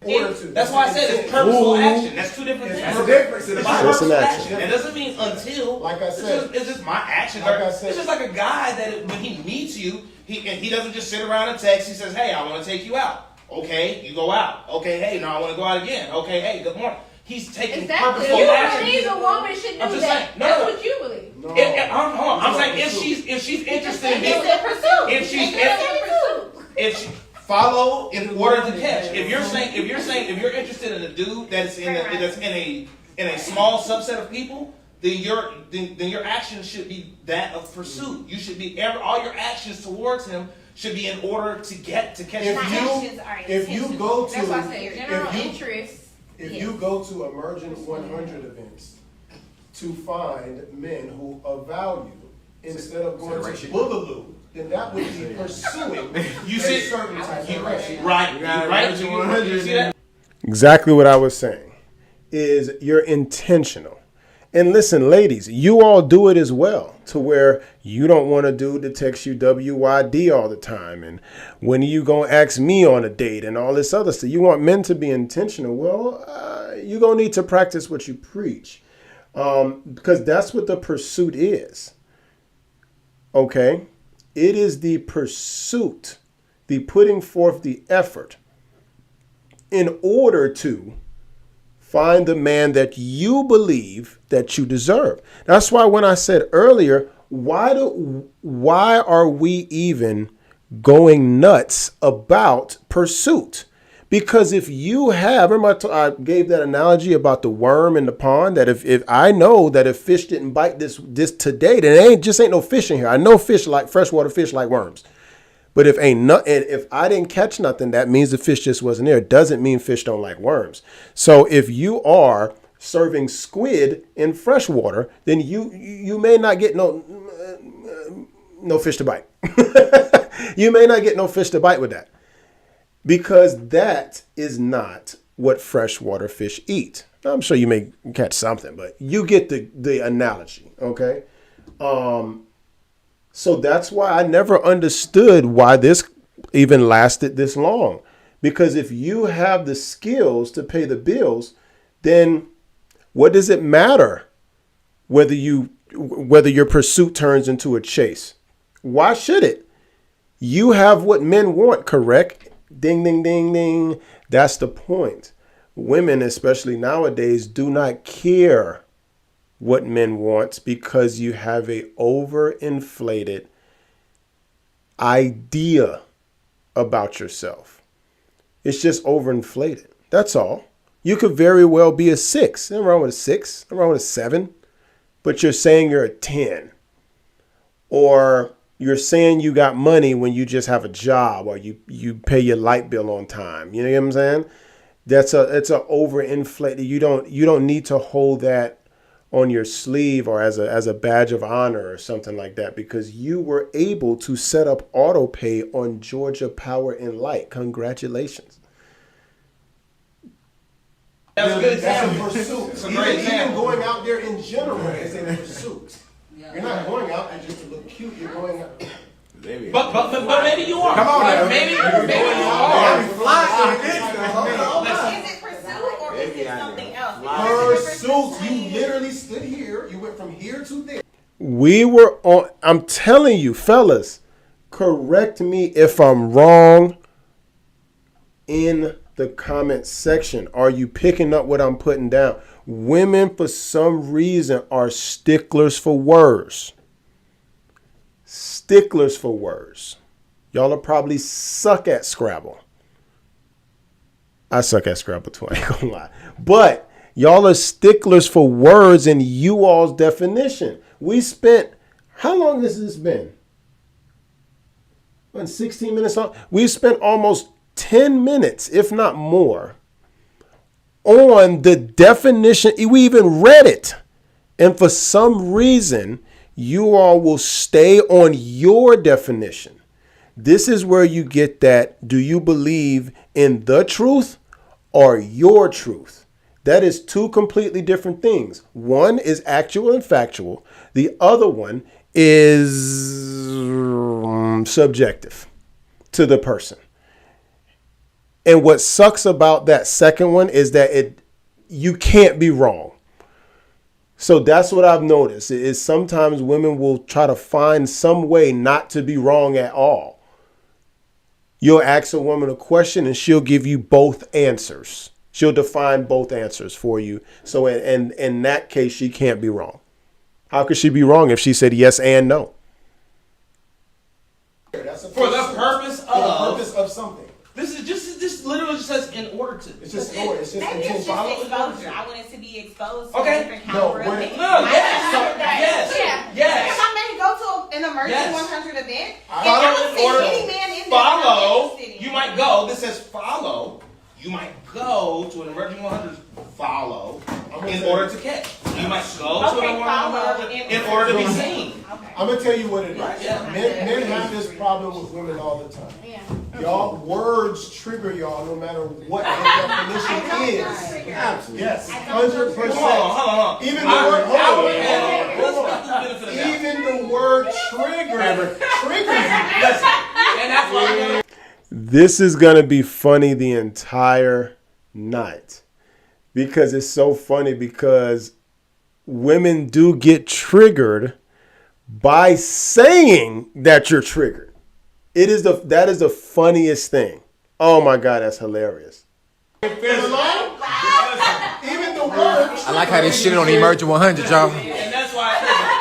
That's why I said it's purposeful action. That's two different things. That's the difference. It's Just purposeful an action. action. It doesn't mean until. Like I said. It's just my action. Like I said. It's just like a guy that when he meets you, he doesn't just sit around and text. He says, hey, I want to take you out. Okay, you go out. Okay, hey, now I want to go out again. Okay, hey, good morning. He's taking Exactly. purposeful You action. believe a woman should do I'm just that. saying, no, That's no. what you believe. Hold on. I'm saying if she's interested in It's me, a pursuit. if she's It's a pursuit. if she follow in order to catch. If you're interested in a dude that's in a small subset of people, then your actions should be that of pursuit. You should be all your actions towards him should be in order to catch him. If you go to That's why I say general interest. If you go to Emergent 100 events to find men who of value instead of going to Boogaloo, then that would be pursuing You a see, certain type of person. right? You see that? Exactly what I was saying is you're intentional. And listen, ladies, you all do it as well, to where you don't want a dude to text you WYD all the time. And when are you going to ask me on a date and all this other stuff? You want men to be intentional. Well, you're going to need to practice what you preach, because that's what the pursuit is. Okay? It is the pursuit, the putting forth the effort in order to find the man that you believe that you deserve. That's why when I said earlier, why are we even going nuts about pursuit? Because if you have, remember I gave that analogy about the worm in the pond, that if I know that if fish didn't bite this today, then it ain't no fish in here. I know fish like freshwater fish like worms. But if I didn't catch nothing, that means the fish just wasn't there. It doesn't mean fish don't like worms. So if you are serving squid in freshwater, then you may not get no fish to bite. You may not get no fish to bite with that, because that is not what freshwater fish eat. I'm sure you may catch something, but you get the analogy, okay? So that's why I never understood why this even lasted this long. Because if you have the skills to pay the bills, then what does it matter whether your pursuit turns into a chase? Why should it? You have what men want, correct? Ding, ding, ding, ding. That's the point. Women, especially nowadays, do not care what men want, because you have a overinflated idea about yourself. It's just overinflated. That's all. You could very well be a 6. Nothing wrong with a 6. Nothing wrong with a 7. But you're saying you're a 10. Or you're saying you got money when you just have a job, or you pay your light bill on time. You know what I'm saying? It's a overinflated. You don't need to hold that on your sleeve or as a badge of honor or something like that, because you were able to set up auto pay on Georgia Power and Light. Congratulations. That's a good That's example. a pursuit. It's a great Even example. going out there in general is a pursuit. You're not going out and just to look cute. You're going out. But maybe you are. Come on now. Maybe you are. Is it pursuit or is it something else? Because Pursuit. You literally stood here. You went from here to there. We were on. I'm telling you, fellas, correct me if I'm wrong in the comment section. Are you picking up what I'm putting down? Women, for some reason, are sticklers for words. Sticklers for words. Y'all are probably suck at Scrabble. I suck at Scrabble too, I ain't gonna lie. But y'all are sticklers for words in you all's definition. We spent, how long has this been? 16 minutes on? We spent almost 10 minutes, if not more, on the definition. We even read it. And for some reason, you all will stay on your definition. This is where you get that. Do you believe in the truth or your truth? That is two completely different things. One is actual and factual. The other one is subjective to the person. And what sucks about that second one is that you can't be wrong. So that's what I've noticed is sometimes women will try to find some way not to be wrong at all. You'll ask a woman a question and she'll give you both answers. She'll define both answers for you. So in that case, she can't be wrong. How could she be wrong if she said yes and no? For the purpose of something. This literally just says in order to. It's just order. It's just Maybe it's just follow exposure. I want it to be exposed to Okay. a different caliber of things. Yes. If I may go to an emerging 100 event, and I Follow don't in see order. any man in there Follow. that I'm interested in. You might go. This says follow. You might go to an emerging 100. Follow in order to catch. You might go to an follow 100 in order to be seen. Okay. I'm going to tell you what it is. Yeah. Men have this problem with women all the time. Yeah. Y'all, words trigger y'all no matter what the definition is. Yes, 100%. Hold on. Even the word, Let's even the word trigger triggers you. Listen, and that's what I'm gonna. This is going to be funny the entire night because it's so funny because women do get triggered by saying that you're triggered. That is the funniest thing. Oh my God, that's hilarious. Even the word. I like how they shit on the Emerging 100, y'all. And that's why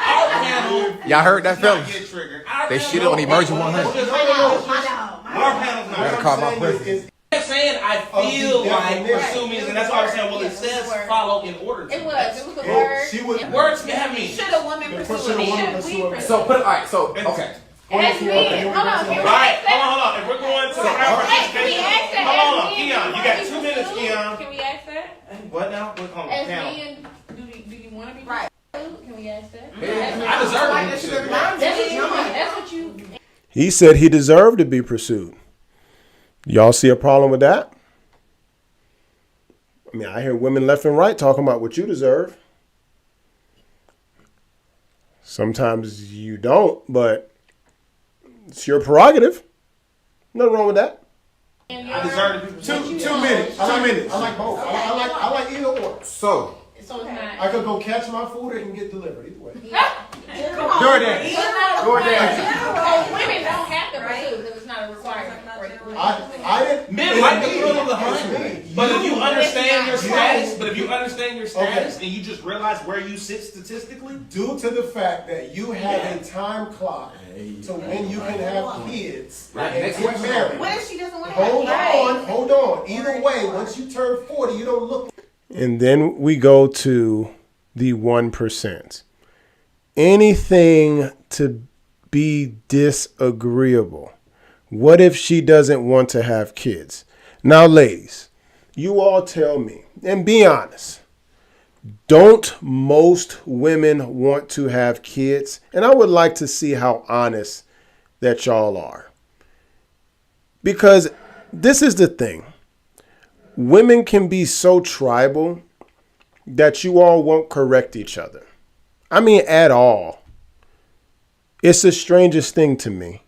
our panel. Y'all heard that, fellas? Get triggered. They shit on the Emerging 100. Our panel's I gotta not. call my president. I'm saying I feel like pursue means, and that's why I'm saying, well, it says follow in order to. It was a word. Words can have me. Should a woman pursue a man? Should we pursue? So put it, all right, so, okay. As men, hold on, can we All right, ask that? hold on. If we're going to the round Can we participation, ask that? hold on, As men, Keon, you do got we 2 minutes, pursue? Keon. Can we ask that? What now? We're calling As panel. men, do you want to be Right. pursued? Can we ask that? I deserve it. That's what you. He said he deserved to be pursued. Y'all see a problem with that? I mean, I hear women left and right talking about what you deserve. Sometimes you don't, but it's your prerogative. Nothing wrong with that. I deserve to be pursued. 2 minutes. 2 minutes. I like both. I like either or. So, So it's not. I could go catch my food or it can get delivered. Either way. DoorDash. Women don't have to pursue because it's not a requirement. I didn't. Men like the thrill of the hunt, but if you understand your status, and you just realize where you sit statistically, Due to the fact that you have a time clock to when you can have kids and get married. What if she doesn't want to have Hold on. Either way, once you turn 40, you don't look. And then we go to the 1%. Anything to be disagreeable. What if she doesn't want to have kids? Now, ladies, you all tell me, and be honest. Don't most women want to have kids? And I would like to see how honest that y'all are. Because this is the thing. Women can be so tribal that you all won't correct each other. I mean, at all. It's the strangest thing to me.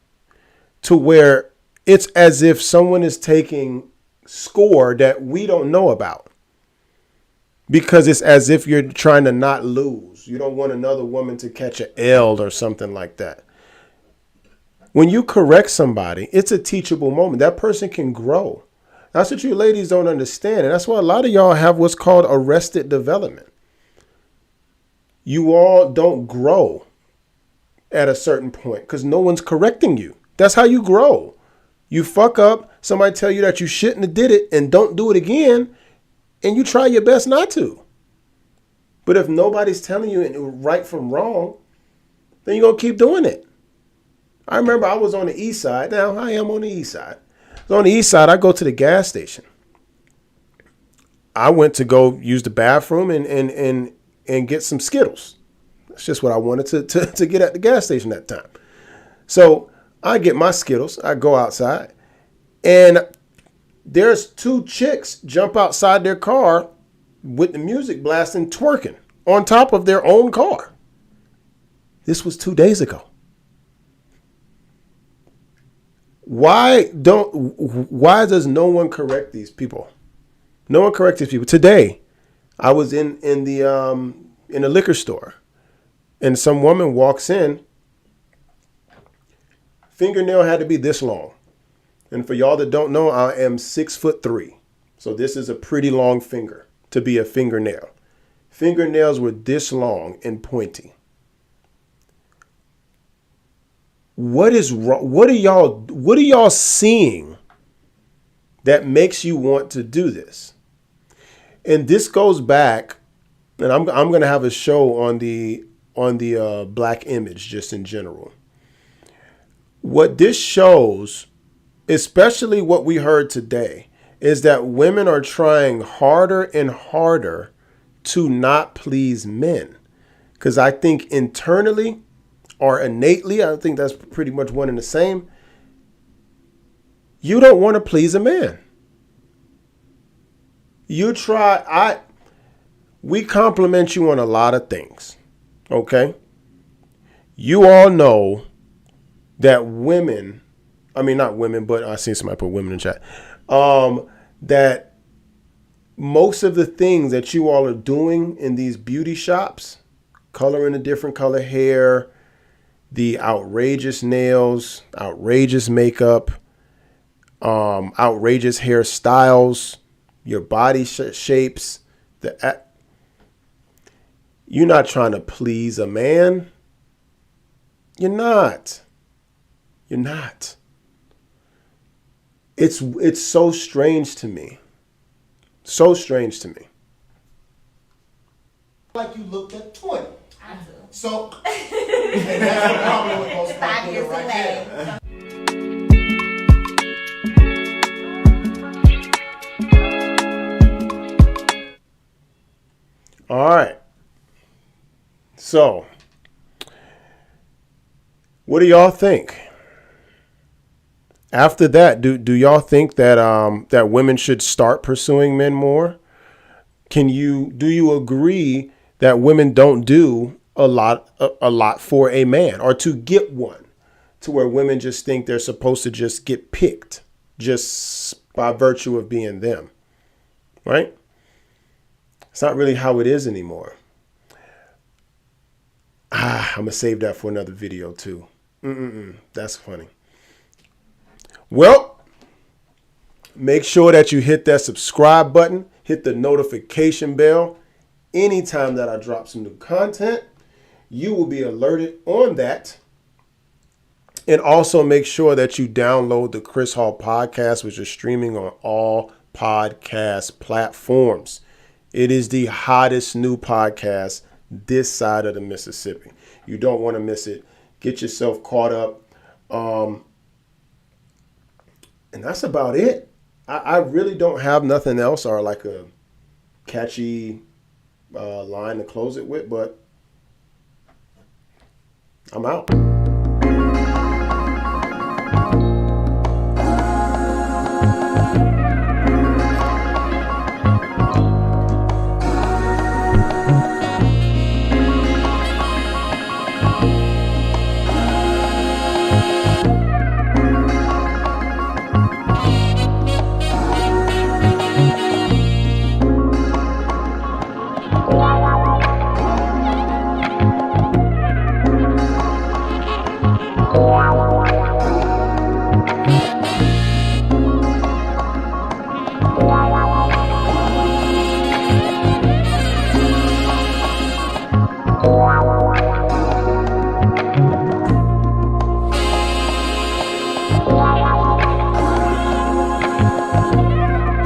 To where it's as if someone is taking score that we don't know about. Because it's as if you're trying to not lose. You don't want another woman to catch an L or something like that. When you correct somebody, it's a teachable moment. That person can grow. That's what you ladies don't understand. And that's why a lot of y'all have what's called arrested development. You all don't grow at a certain point because no one's correcting you. That's how you grow. You fuck up, somebody tell you that you shouldn't have did it and don't do it again, and you try your best not to. But if nobody's telling you right from wrong, then you're going to keep doing it. I remember I was on the east side. Now I am on the east side. So on the east side, I go to the gas station. I went to go use the bathroom and get some Skittles. That's just what I wanted to get at the gas station at the time. So I get my Skittles. I go outside. And there's two chicks jump outside their car with the music blasting, twerking on top of their own car. This was 2 days ago. Why does no one correct these people? No one corrects these people. Today, I was in a liquor store, and some woman walks in. Fingernail had to be this long. And for y'all that don't know, I am 6'3". So this is a pretty long finger to be a fingernail. Fingernails were this long and pointy. What is wrong? What are y'all seeing that makes you want to do this? And this goes back, and I'm going to have a show on the black image just in general. What this shows, especially what we heard today, is that women are trying harder and harder to not please men. Because I think internally or innately, I think that's pretty much one and the same, you don't want to please a man. We compliment you on a lot of things, okay? You all know that women, I mean, not women, but I seen somebody put women in chat, that most of the things that you all are doing in these beauty shops, coloring a different color hair, the outrageous nails, outrageous makeup, outrageous hairstyles, your body shapes, you're not trying to please a man. You're not. You're not. It's so strange to me. So strange to me. Like you looked at 20. I do. So, and that's the problem with most 5 people years right away. there. All right. So, what do y'all think? After that, do y'all think that that women should start pursuing men more? Do you agree that women don't do a lot for a man or to get one, to where women just think they're supposed to just get picked just by virtue of being them, right? It's not really how it is anymore. I'm going to save that for another video too. That's funny. Well, make sure that you hit that subscribe button, hit the notification bell. Anytime that I drop some new content, you will be alerted on that. And also make sure that you download the Chris Hall podcast, which is streaming on all podcast platforms. It is the hottest new podcast this side of the Mississippi. You don't want to miss it. Get yourself caught up. And that's about it. I really don't have nothing else or like a catchy line to close it with, but I'm out. Bye.